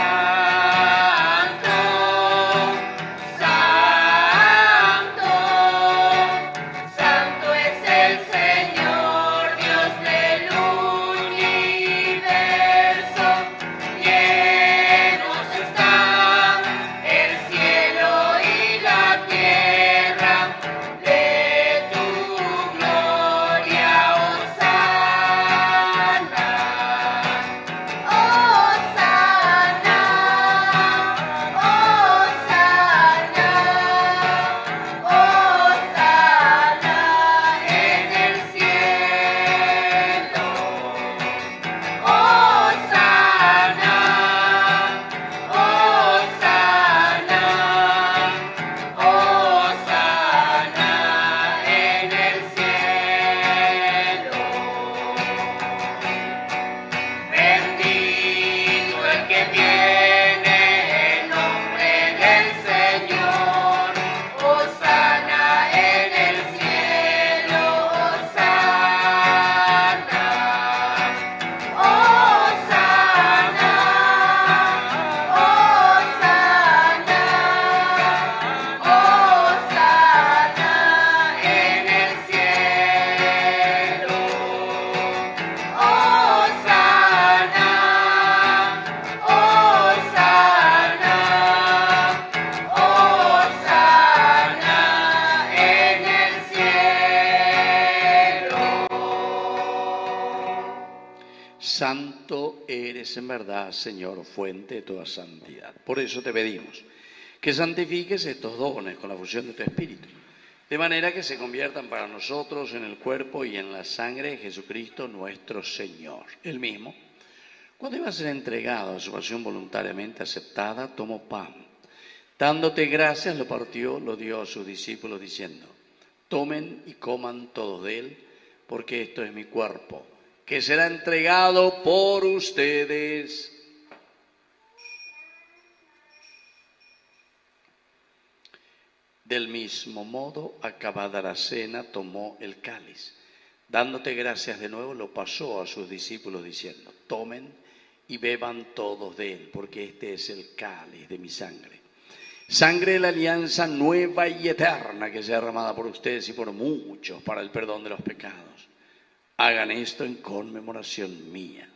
[SPEAKER 2] Santo eres en verdad, Señor, fuente de toda santidad. Por eso te pedimos que santifiques estos dones con la fusión de tu Espíritu, de manera que se conviertan para nosotros en el cuerpo y en la sangre de Jesucristo nuestro Señor. Él mismo, cuando iba a ser entregado a su pasión voluntariamente aceptada, tomó pan. Dándote gracias, lo partió, lo dio a sus discípulos diciendo: tomen y coman todos de él, porque esto es mi cuerpo, que será entregado por ustedes. Del mismo modo, acabada la cena, tomó el cáliz. Dándote gracias de nuevo, lo pasó a sus discípulos diciendo: tomen y beban todos de él, porque este es el cáliz de mi sangre. Sangre de la alianza nueva y eterna, que sea derramada por ustedes y por muchos para el perdón de los pecados. Hagan esto en conmemoración mía.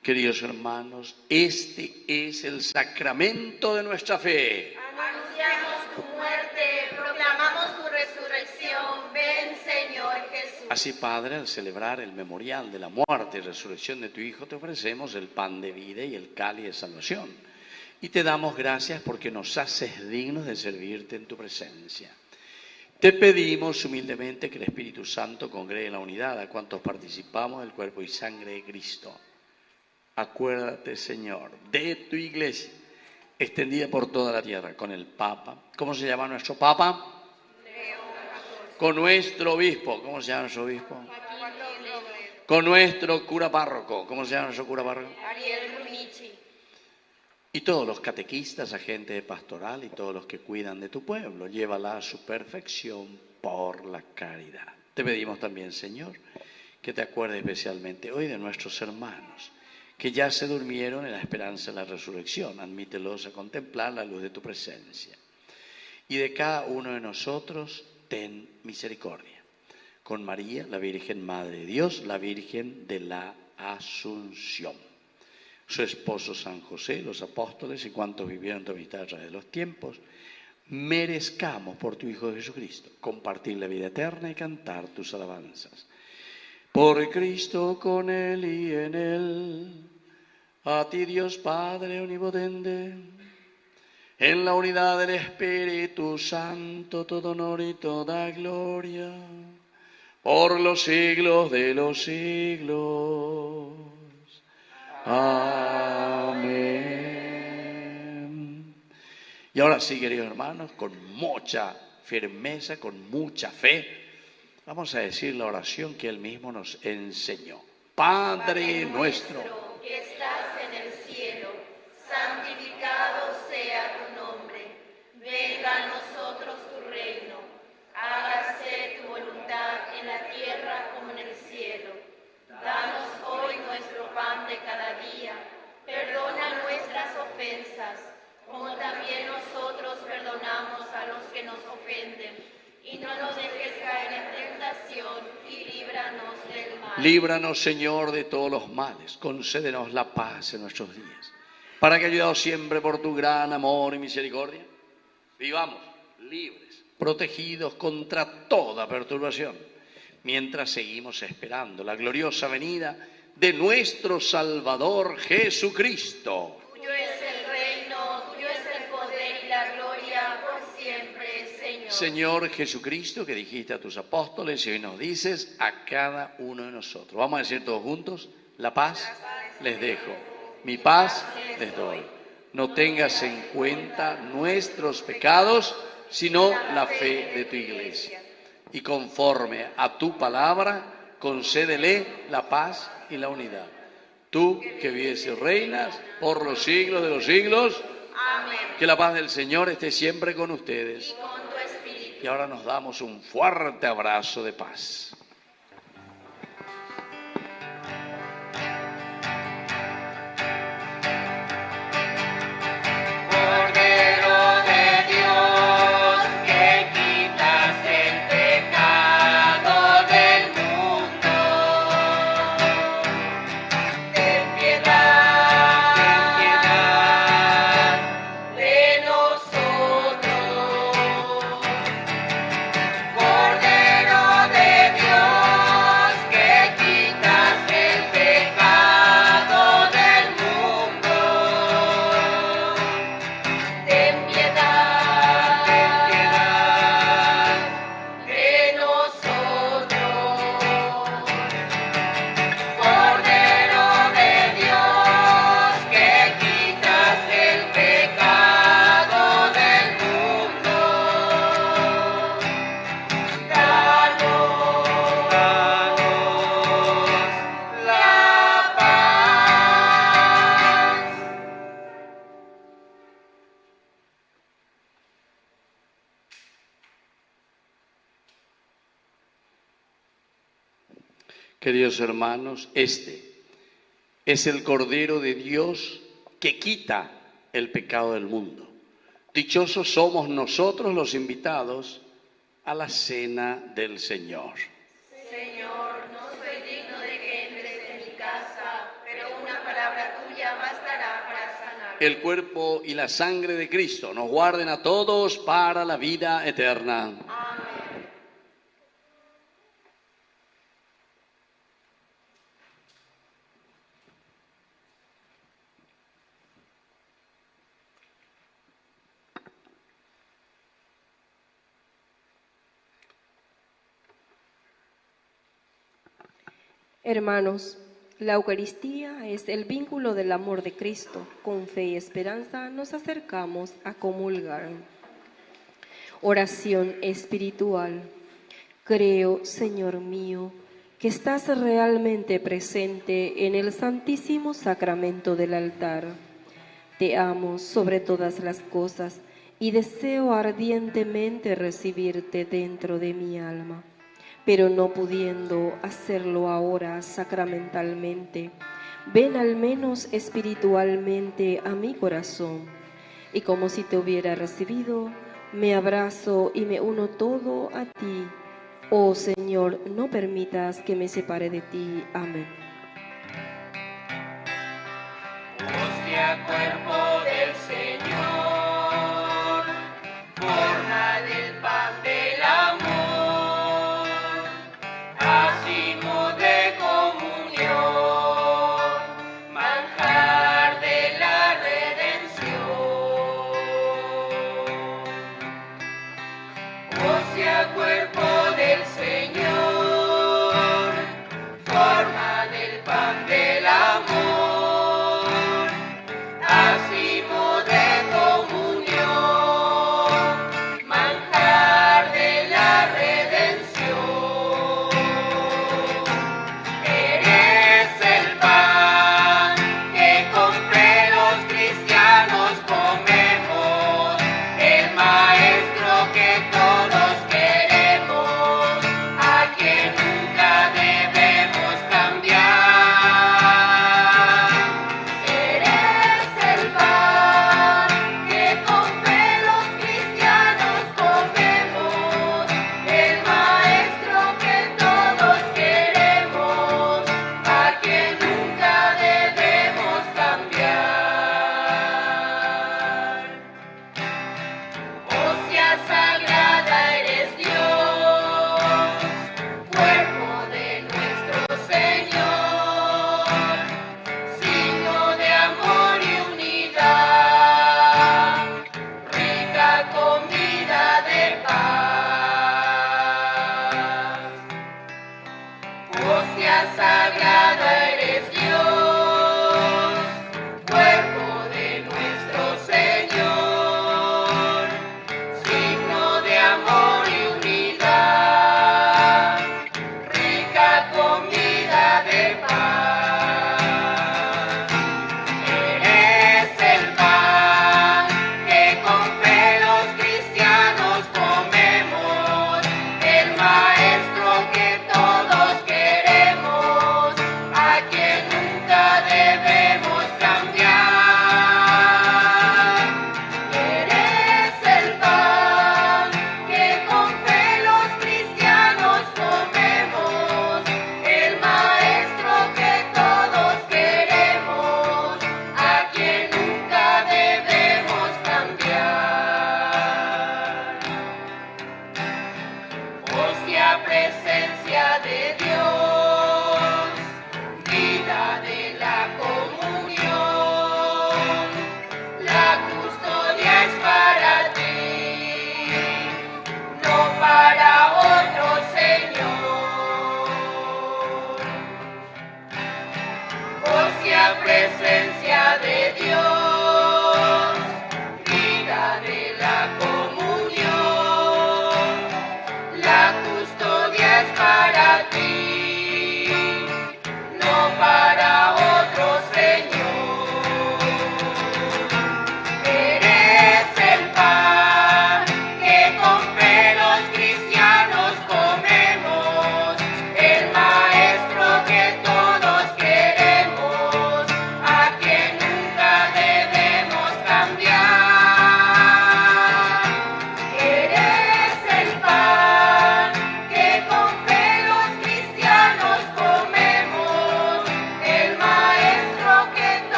[SPEAKER 2] Queridos hermanos, este es el sacramento de nuestra fe.
[SPEAKER 3] Anunciamos tu muerte, proclamamos tu resurrección. Ven, Señor Jesús.
[SPEAKER 2] Así, Padre, al celebrar el memorial de la muerte y resurrección de tu Hijo, te ofrecemos el pan de vida y el cáliz de salvación. Y te damos gracias porque nos haces dignos de servirte en tu presencia. Te pedimos humildemente que el Espíritu Santo congregue en la unidad a cuantos participamos del cuerpo y sangre de Cristo. Acuérdate, Señor, de tu iglesia, extendida por toda la tierra, con el Papa. ¿Cómo se llama nuestro Papa? Con nuestro obispo. ¿Cómo se llama nuestro obispo? Con nuestro cura párroco. ¿Cómo se llama nuestro cura párroco?
[SPEAKER 3] Ariel Runichi.
[SPEAKER 2] Y todos los catequistas, agentes de pastoral y todos los que cuidan de tu pueblo, llévala a su perfección por la caridad. Te pedimos también, Señor, que te acuerdes especialmente hoy de nuestros hermanos que ya se durmieron en la esperanza de la resurrección. Admítelos a contemplar la luz de tu presencia. Y de cada uno de nosotros, ten misericordia. Con María, la Virgen Madre de Dios, la Virgen de la Asunción, su esposo San José, los apóstoles y cuantos vivieron tu amistad a través de los tiempos, merezcamos por tu Hijo Jesucristo compartir la vida eterna y cantar tus alabanzas. Por Cristo, con Él y en Él, a ti Dios Padre omnipotente, en la unidad del Espíritu Santo, todo honor y toda gloria, por los siglos de los siglos. Amén. Y ahora sí, queridos hermanos, con mucha firmeza, con mucha fe, vamos a decir la oración que Él mismo nos enseñó. Padre nuestro,
[SPEAKER 3] que estás en el cielo, santificado sea tu nombre. Venga a nosotros tu reino. Hágase tu voluntad en la tierra como en el cielo. Danos hoy nuestro pan de cada día. Perdona nuestras ofensas, como también nosotros perdonamos a los que nos ofenden. Y no nos dejes caer en tentación, y líbranos del mal.
[SPEAKER 2] Líbranos, Señor, de todos los males. Concédenos la paz en nuestros días, para que, ayudados siempre por tu gran amor y misericordia, vivamos libres, protegidos contra toda perturbación, mientras seguimos esperando la gloriosa venida de nuestro Salvador Jesucristo.
[SPEAKER 3] Tuyo es el reino, tuyo es el poder y la gloria por siempre, Señor.
[SPEAKER 2] Señor Jesucristo, que dijiste a tus apóstoles y hoy nos dices a cada uno de nosotros. Vamos a decir todos juntos: la paz les dejo, mi paz les doy. No tengas en cuenta nuestros pecados, sino la fe de tu iglesia. Y conforme a tu palabra, concédele la paz y la unidad. Tú que vives y reinas por los siglos de los siglos.
[SPEAKER 3] Amén.
[SPEAKER 2] Que la paz del Señor esté siempre con ustedes.
[SPEAKER 3] Y con tu espíritu.
[SPEAKER 2] Y ahora nos damos un fuerte abrazo de paz. Queridos hermanos, este es el Cordero de Dios que quita el pecado del mundo. Dichosos somos nosotros los invitados a la cena del Señor.
[SPEAKER 3] Señor, no soy digno de que entres en mi casa, pero una palabra tuya bastará para sanar.
[SPEAKER 2] El cuerpo y la sangre de Cristo nos guarden a todos para la vida eterna.
[SPEAKER 3] Amén.
[SPEAKER 1] Hermanos, la Eucaristía es el vínculo del amor de Cristo. Con fe y esperanza nos acercamos a comulgar. Oración espiritual. Creo, Señor mío, que estás realmente presente en el Santísimo Sacramento del altar. Te amo sobre todas las cosas y deseo ardientemente recibirte dentro de mi alma. Pero no pudiendo hacerlo ahora sacramentalmente, ven al menos espiritualmente a mi corazón, y como si te hubiera recibido, me abrazo y me uno todo a ti. Oh Señor, no permitas que me separe de ti. Amén.
[SPEAKER 3] Hostia, cuerpo del Señor, forma del pan del amor, racimo de comunión, manjar de la redención. Hostia, cuerpo del Señor, forma del pan del amor, así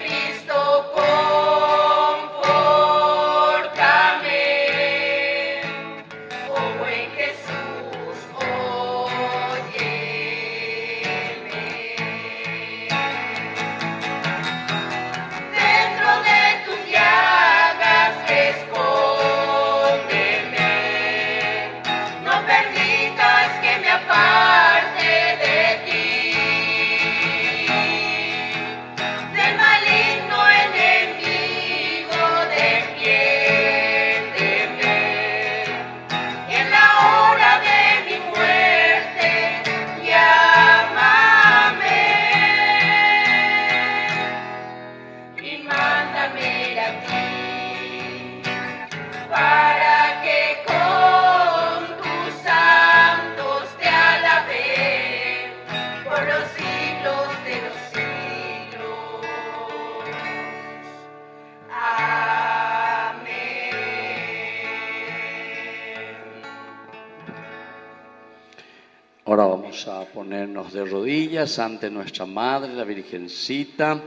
[SPEAKER 3] Cristo, confórtame. Oh buen Jesús, óyeme. Dentro de tus llagas escóndeme. No permitas que me aparte de ti. Del maligno enemigo defiéndeme. En la hora de mi muerte, llámame. Y mándame a ti, para que con tus santos te alabe por los siglos de los siglos. Amén.
[SPEAKER 2] Ahora vamos a ponernos de rodillas ante nuestra Madre, la Virgencita.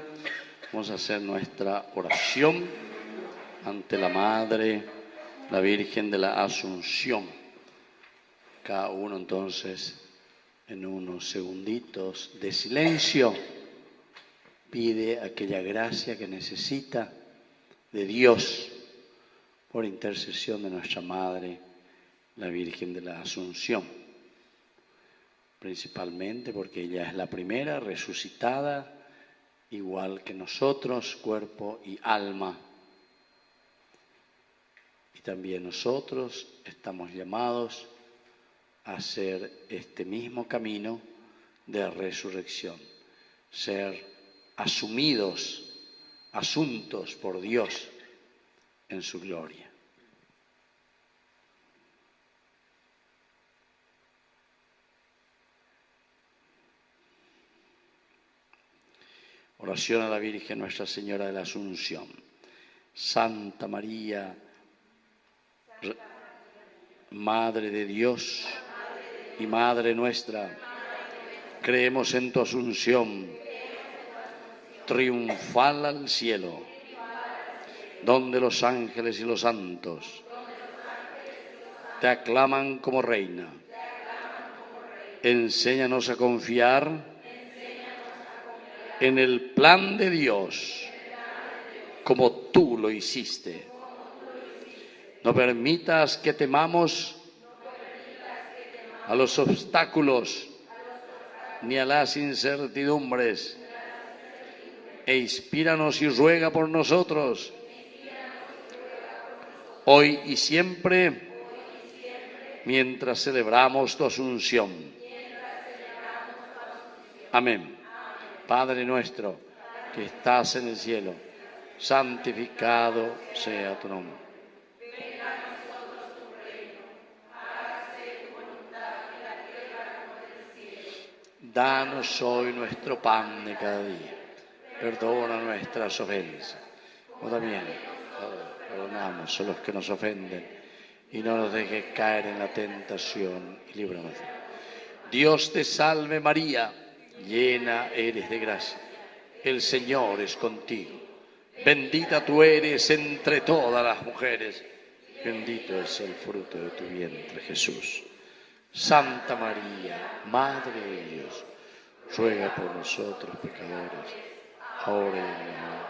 [SPEAKER 2] Vamos a hacer nuestra oración ante la Madre, la Virgen de la Asunción. Cada uno entonces, en unos segunditos de silencio, pide aquella gracia que necesita de Dios por intercesión de nuestra Madre, la Virgen de la Asunción. Principalmente porque ella es la primera resucitada, igual que nosotros, cuerpo y alma. Y también nosotros estamos llamados a hacer este mismo camino de resurrección, ser asumidos, asuntos por Dios en su gloria. Oración a la Virgen Nuestra Señora de la Asunción. Santa María, Madre de Dios y Madre nuestra, creemos en tu Asunción triunfal al cielo, donde los ángeles y los santos te aclaman como reina. Enséñanos a confiar en el plan de Dios, como tú lo hiciste. No permitas que temamos a los obstáculos ni a las incertidumbres, e inspíranos y ruega por nosotros, hoy y siempre, mientras celebramos tu Asunción. Amén. Padre nuestro, que estás en el cielo, santificado sea tu nombre.
[SPEAKER 3] Venga a nosotros tu reino, hágase tu voluntad en la tierra como en el cielo.
[SPEAKER 2] Danos hoy nuestro pan de cada día. Perdona nuestras ofensas, como también perdonamos a los que nos ofenden, y no nos dejes caer en la tentación, y líbranos. Dios te salve María, llena eres de gracia, el Señor es contigo. Bendita tú eres entre todas las mujeres, bendito es el fruto de tu vientre, Jesús. Santa María, Madre de Dios, ruega por nosotros pecadores, ahora y en la hora.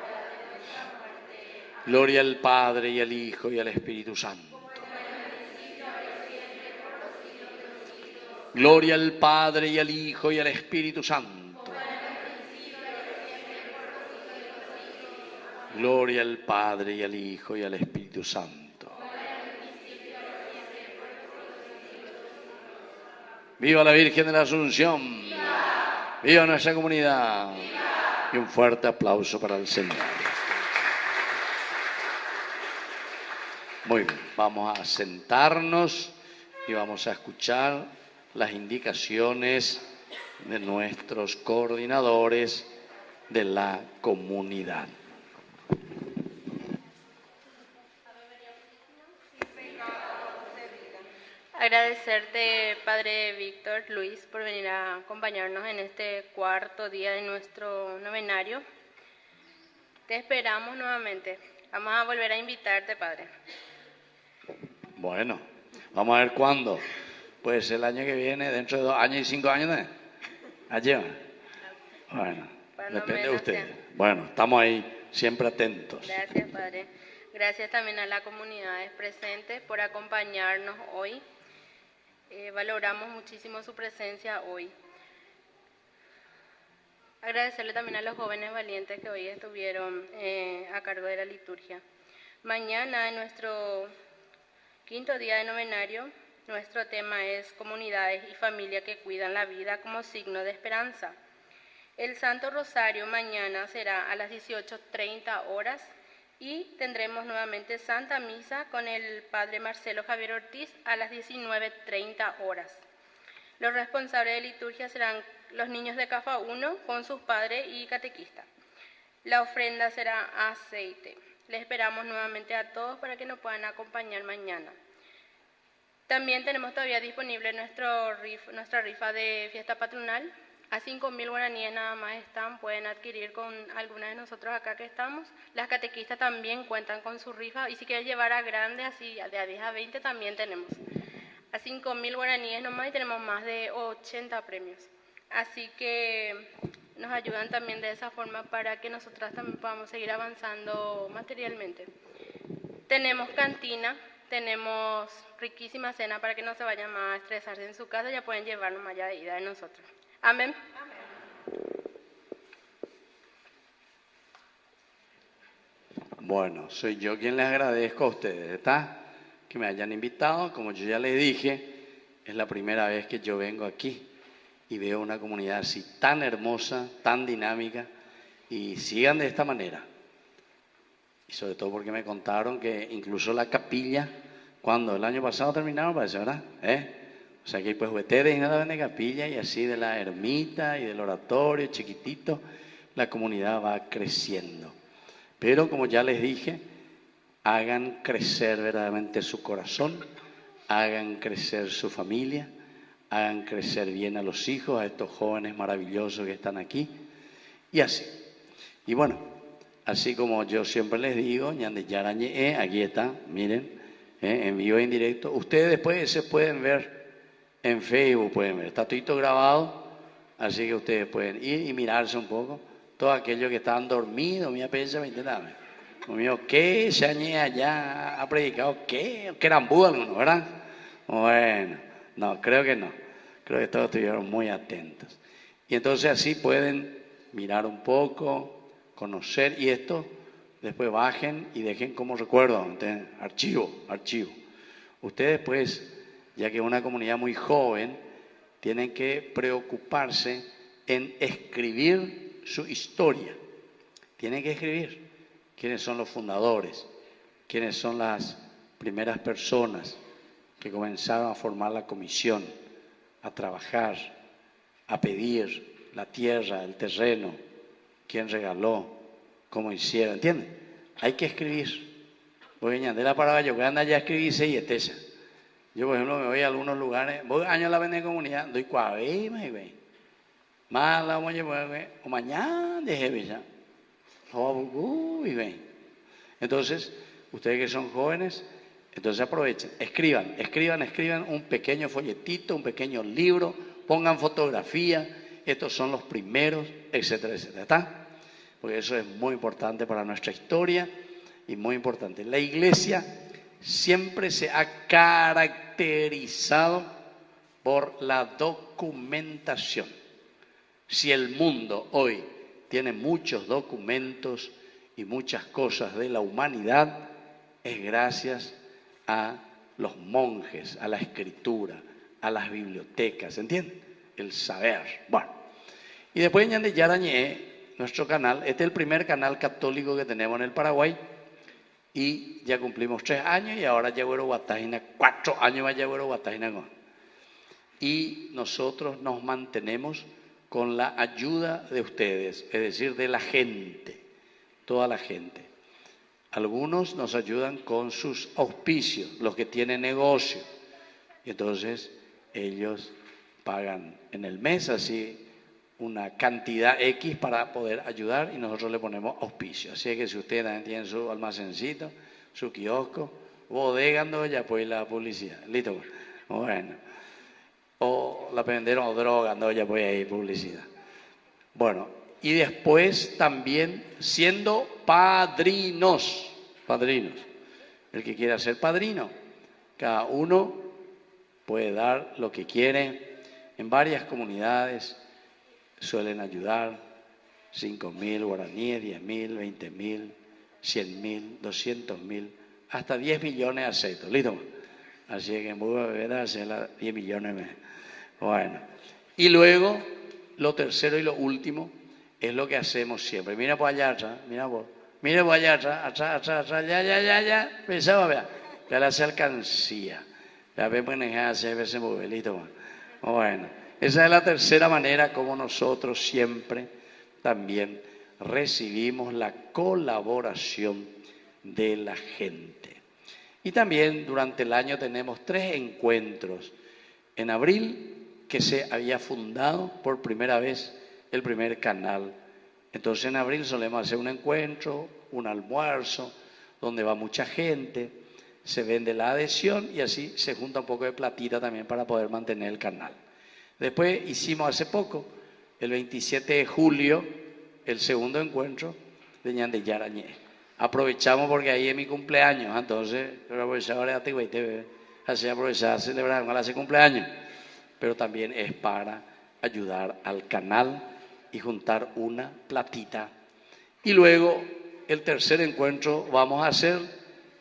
[SPEAKER 2] Gloria al Padre y al Hijo y al Espíritu Santo. Gloria al Padre y al Hijo y al Espíritu Santo. Gloria al Padre y al Hijo y al Espíritu Santo. ¡Viva la Virgen de la Asunción! ¡Viva nuestra comunidad! Y un fuerte aplauso para el Señor. Muy bien, vamos a sentarnos y vamos a escuchar las indicaciones de nuestros coordinadores de la comunidad.
[SPEAKER 6] Agradecerte, Padre Víctor Luis, por venir a acompañarnos en este cuarto día de nuestro novenario. Te esperamos nuevamente. Vamos a volver a invitarte, Padre.
[SPEAKER 2] Bueno, vamos a ver cuándo. Puede ser el año que viene, dentro de 2 años y 5 años, ¿no? Allí va. Bueno,
[SPEAKER 6] Cuando
[SPEAKER 2] depende de
[SPEAKER 6] menos
[SPEAKER 2] ustedes.
[SPEAKER 6] sea.
[SPEAKER 2] Bueno, estamos ahí siempre atentos.
[SPEAKER 6] Gracias, Padre. Gracias también a las comunidades presentes por acompañarnos hoy. Valoramos muchísimo su presencia hoy. Agradecerle también a los jóvenes valientes que hoy estuvieron a cargo de la liturgia. Mañana, en nuestro 5.º día de novenario, nuestro tema es comunidades y familia que cuidan la vida como signo de esperanza. El Santo Rosario mañana será a las 18:30 horas y tendremos nuevamente Santa Misa con el Padre Marcelo Javier Ortiz a las 19:30 horas. Los responsables de liturgia serán los niños de CAFA 1 con sus padres y catequistas. La ofrenda será aceite. Les esperamos nuevamente a todos para que nos puedan acompañar mañana. También tenemos todavía disponible nuestra rifa de fiesta patronal. A 5.000 guaraníes nada más están, pueden adquirir con alguna de nosotros acá que estamos. Las catequistas también cuentan con su rifa y si quieren llevar a grandes, así de a 10 a 20 también tenemos. A 5.000 guaraníes nomás y tenemos más de 80 premios. Así que nos ayudan también de esa forma para que nosotras también podamos seguir avanzando materialmente. Tenemos cantina, tenemos riquísima cena para que no se vayan más a estresarse en su casa, ya pueden llevarnos más allá de ida de nosotros. Amén.
[SPEAKER 2] Bueno, soy yo quien les agradezco a ustedes, ¿está? Que me hayan invitado. Como yo ya les dije, es la primera vez que yo vengo aquí y veo una comunidad así tan hermosa, tan dinámica, y sigan de esta manera. Y sobre todo porque me contaron que incluso la capilla, cuando el año pasado terminaron, parece, ¿verdad? O sea que pues ustedes nada de capilla y así de la ermita y del oratorio chiquitito, la comunidad va creciendo. Pero como ya les dije, hagan crecer verdaderamente su corazón, hagan crecer su familia, hagan crecer bien a los hijos, a estos jóvenes maravillosos que están aquí, y así. Y bueno, así como yo siempre les digo, ñande yarañe, aquí está, miren, en vivo e en directo. Ustedes después se pueden ver en Facebook, pueden ver, está todo grabado, así que ustedes pueden ir y mirarse un poco. Todos aquellos que estaban dormidos, mira, piensa, mío, ¿qué se añe allá ha predicado? ¿Qué? ¿Qué eran Buda algunos, verdad? Bueno, no, creo que no. Creo que todos estuvieron muy atentos. Y entonces así pueden mirar un poco, conocer, y esto después bajen y dejen como recuerdo, ¿entienden? Archivo. Ustedes pues, ya que es una comunidad muy joven, tienen que preocuparse en escribir su historia. Tienen que escribir quiénes son los fundadores, quiénes son las primeras personas que comenzaron a formar la comisión, a trabajar, a pedir la tierra, el terreno, quién regaló, cómo hicieron, ¿entienden? Hay que escribir. Voy a de la parada, yo que anda ya a escribirse y etcétera. Yo, por ejemplo, me voy a algunos lugares, voy año a la vende comunidad, doy cuave, güey. Más la voy a llevar, güey, o mañana de ya. Entonces, ustedes que son jóvenes, entonces aprovechen, escriban un pequeño folletito, un pequeño libro, pongan fotografía, estos son los primeros, etcétera, etcétera, ¿está? Porque eso es muy importante para nuestra historia y muy importante. La iglesia siempre se ha caracterizado por la documentación. Si el mundo hoy tiene muchos documentos y muchas cosas de la humanidad, es gracias a los monjes, a la escritura, a las bibliotecas, ¿entienden? El saber. Bueno, y después de Yarañé, nuestro canal, este es el primer canal católico que tenemos en el Paraguay, y ya cumplimos 3 años y ahora ya hubo Guatajina, 4 años más ya hubo Guatajina. Y nosotros nos mantenemos con la ayuda de ustedes, es decir, de la gente, toda la gente. Algunos nos ayudan con sus auspicios, los que tienen negocio, y entonces ellos pagan en el mes así una cantidad X para poder ayudar y nosotros le ponemos auspicio. Así que si ustedes también tienen su almacencito, su kiosco, bodega, ya pues la publicidad. Listo. Bueno. O la vendieron o droga, ya pues ahí publicidad. Bueno, y después también siendo padrinos. El que quiera ser padrino, cada uno puede dar lo que quiere. En varias comunidades suelen ayudar 5.000 guaraníes, 10.000, 20.000, 100.000, 200.000, hasta 10 millones de acetos. ¿Listo? Así que en Buga hacer 10 millones más. Bueno, y luego lo tercero y lo último es lo que hacemos siempre. Mira por allá atrás, mira por allá atrás, ya, pensaba, vea, ya la hace alcancía. Ya ven, hace veces muy belito. Bueno, esa es la tercera manera como nosotros siempre también recibimos la colaboración de la gente. Y también durante el año tenemos 3 encuentros. En abril, que se había fundado por primera vez el primer canal. Entonces en abril solemos hacer un encuentro, un almuerzo, donde va mucha gente, se vende la adhesión y así se junta un poco de platita también para poder mantener el canal. Después hicimos hace poco, el 27 de julio, el segundo encuentro de Ñande Yarañé. Aprovechamos porque ahí es mi cumpleaños, entonces así aprovechar a celebrar ese cumpleaños. Pero también es para ayudar al canal y juntar una platita. Y luego el tercer encuentro vamos a hacer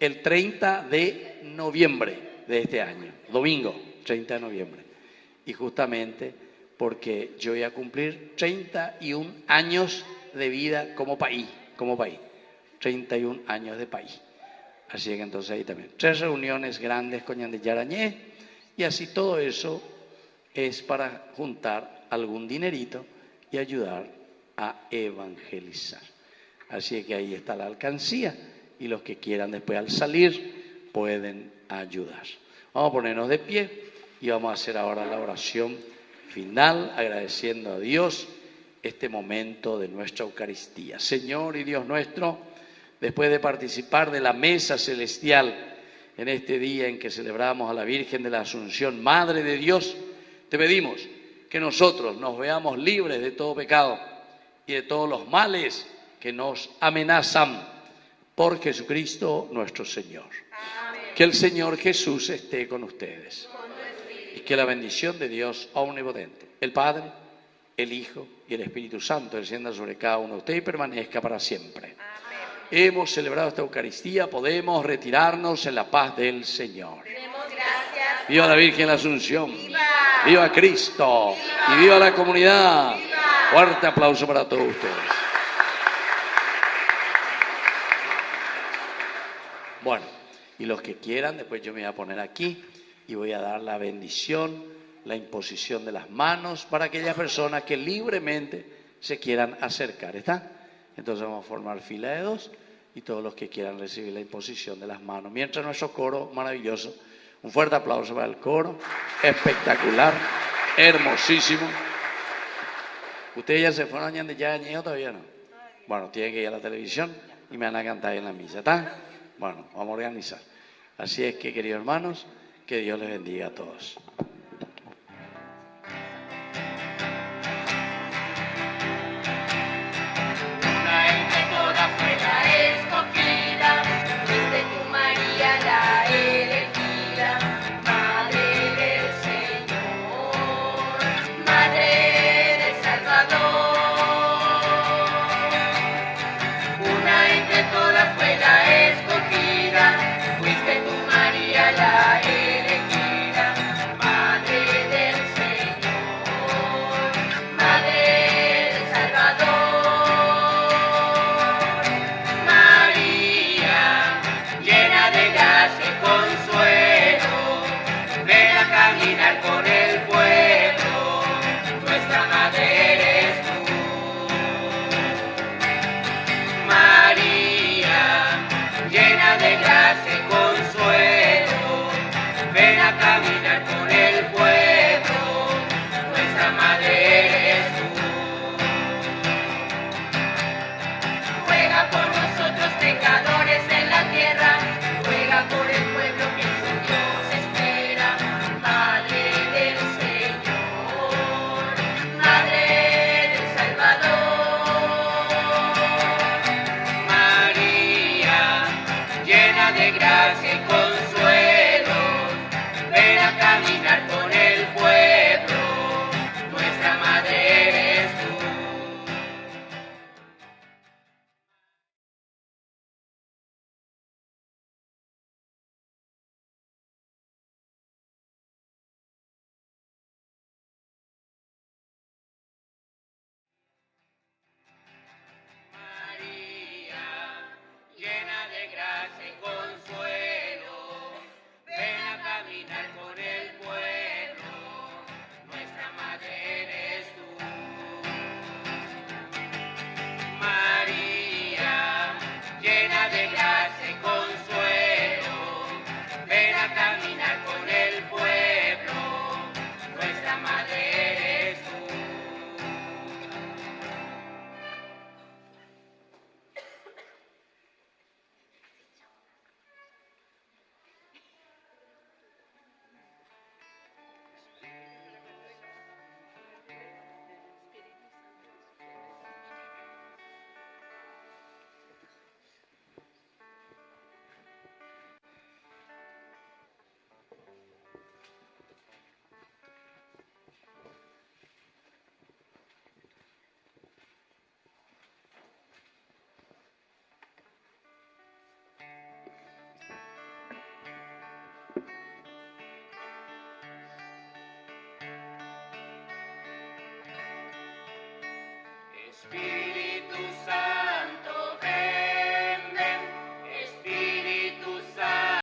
[SPEAKER 2] el 30 de noviembre de este año, domingo 30 de noviembre. Y justamente porque yo voy a cumplir 31 años de vida como país, 31 años de país. Así que entonces ahí también 3 reuniones grandes con Ñande Yarañé y así todo eso es para juntar algún dinerito y ayudar a evangelizar. Así que ahí está la alcancía y los que quieran después al salir pueden ayudar. Vamos a ponernos de pie y vamos a hacer ahora la oración final agradeciendo a Dios este momento de nuestra Eucaristía. Señor y Dios nuestro, después de participar de la mesa celestial en este día en que celebramos a la Virgen de la Asunción, Madre de Dios, te pedimos que nosotros nos veamos libres de todo pecado y de todos los males que nos amenazan por Jesucristo nuestro Señor.
[SPEAKER 3] Amén.
[SPEAKER 2] Que el Señor Jesús esté con ustedes y que la bendición de Dios omnipotente, el Padre, el Hijo y el Espíritu Santo descienda sobre cada uno de ustedes y permanezca para siempre.
[SPEAKER 3] Amén.
[SPEAKER 2] Hemos celebrado esta Eucaristía, podemos retirarnos en la paz del Señor.
[SPEAKER 3] Demos gracias.
[SPEAKER 2] Viva la Virgen de la Asunción.
[SPEAKER 3] ¡Viva!
[SPEAKER 2] ¡Viva Cristo!
[SPEAKER 3] ¡Viva!
[SPEAKER 2] ¡Y viva la comunidad!
[SPEAKER 3] ¡Viva!
[SPEAKER 2] Fuerte aplauso para todos ustedes. Bueno, y los que quieran, después yo me voy a poner aquí y voy a dar la bendición, la imposición de las manos para aquellas personas que libremente se quieran acercar. ¿Está? Entonces vamos a formar fila de 2 y todos los que quieran recibir la imposición de las manos. Mientras nuestro coro maravilloso, un fuerte aplauso para el coro, espectacular, hermosísimo. ¿Ustedes ya se fueron a Ñande Yarañé o todavía no? Bueno, tienen que ir a la televisión y me van a cantar ahí en la misa, ¿está? Bueno, vamos a organizar. Así es que, queridos hermanos, que Dios les bendiga a todos.
[SPEAKER 3] Fuiste tú, María, la elegida, Madre
[SPEAKER 7] gracia y consuelo, ven a caminar con el pueblo, nuestra madre eres tú. María, llena de gracia y consuelo, ven a caminar con el pueblo, nuestra madre eres tú. María, llena de gracia y consuelo, ven a caminar con el pueblo, nuestra madre eres tú. Espíritu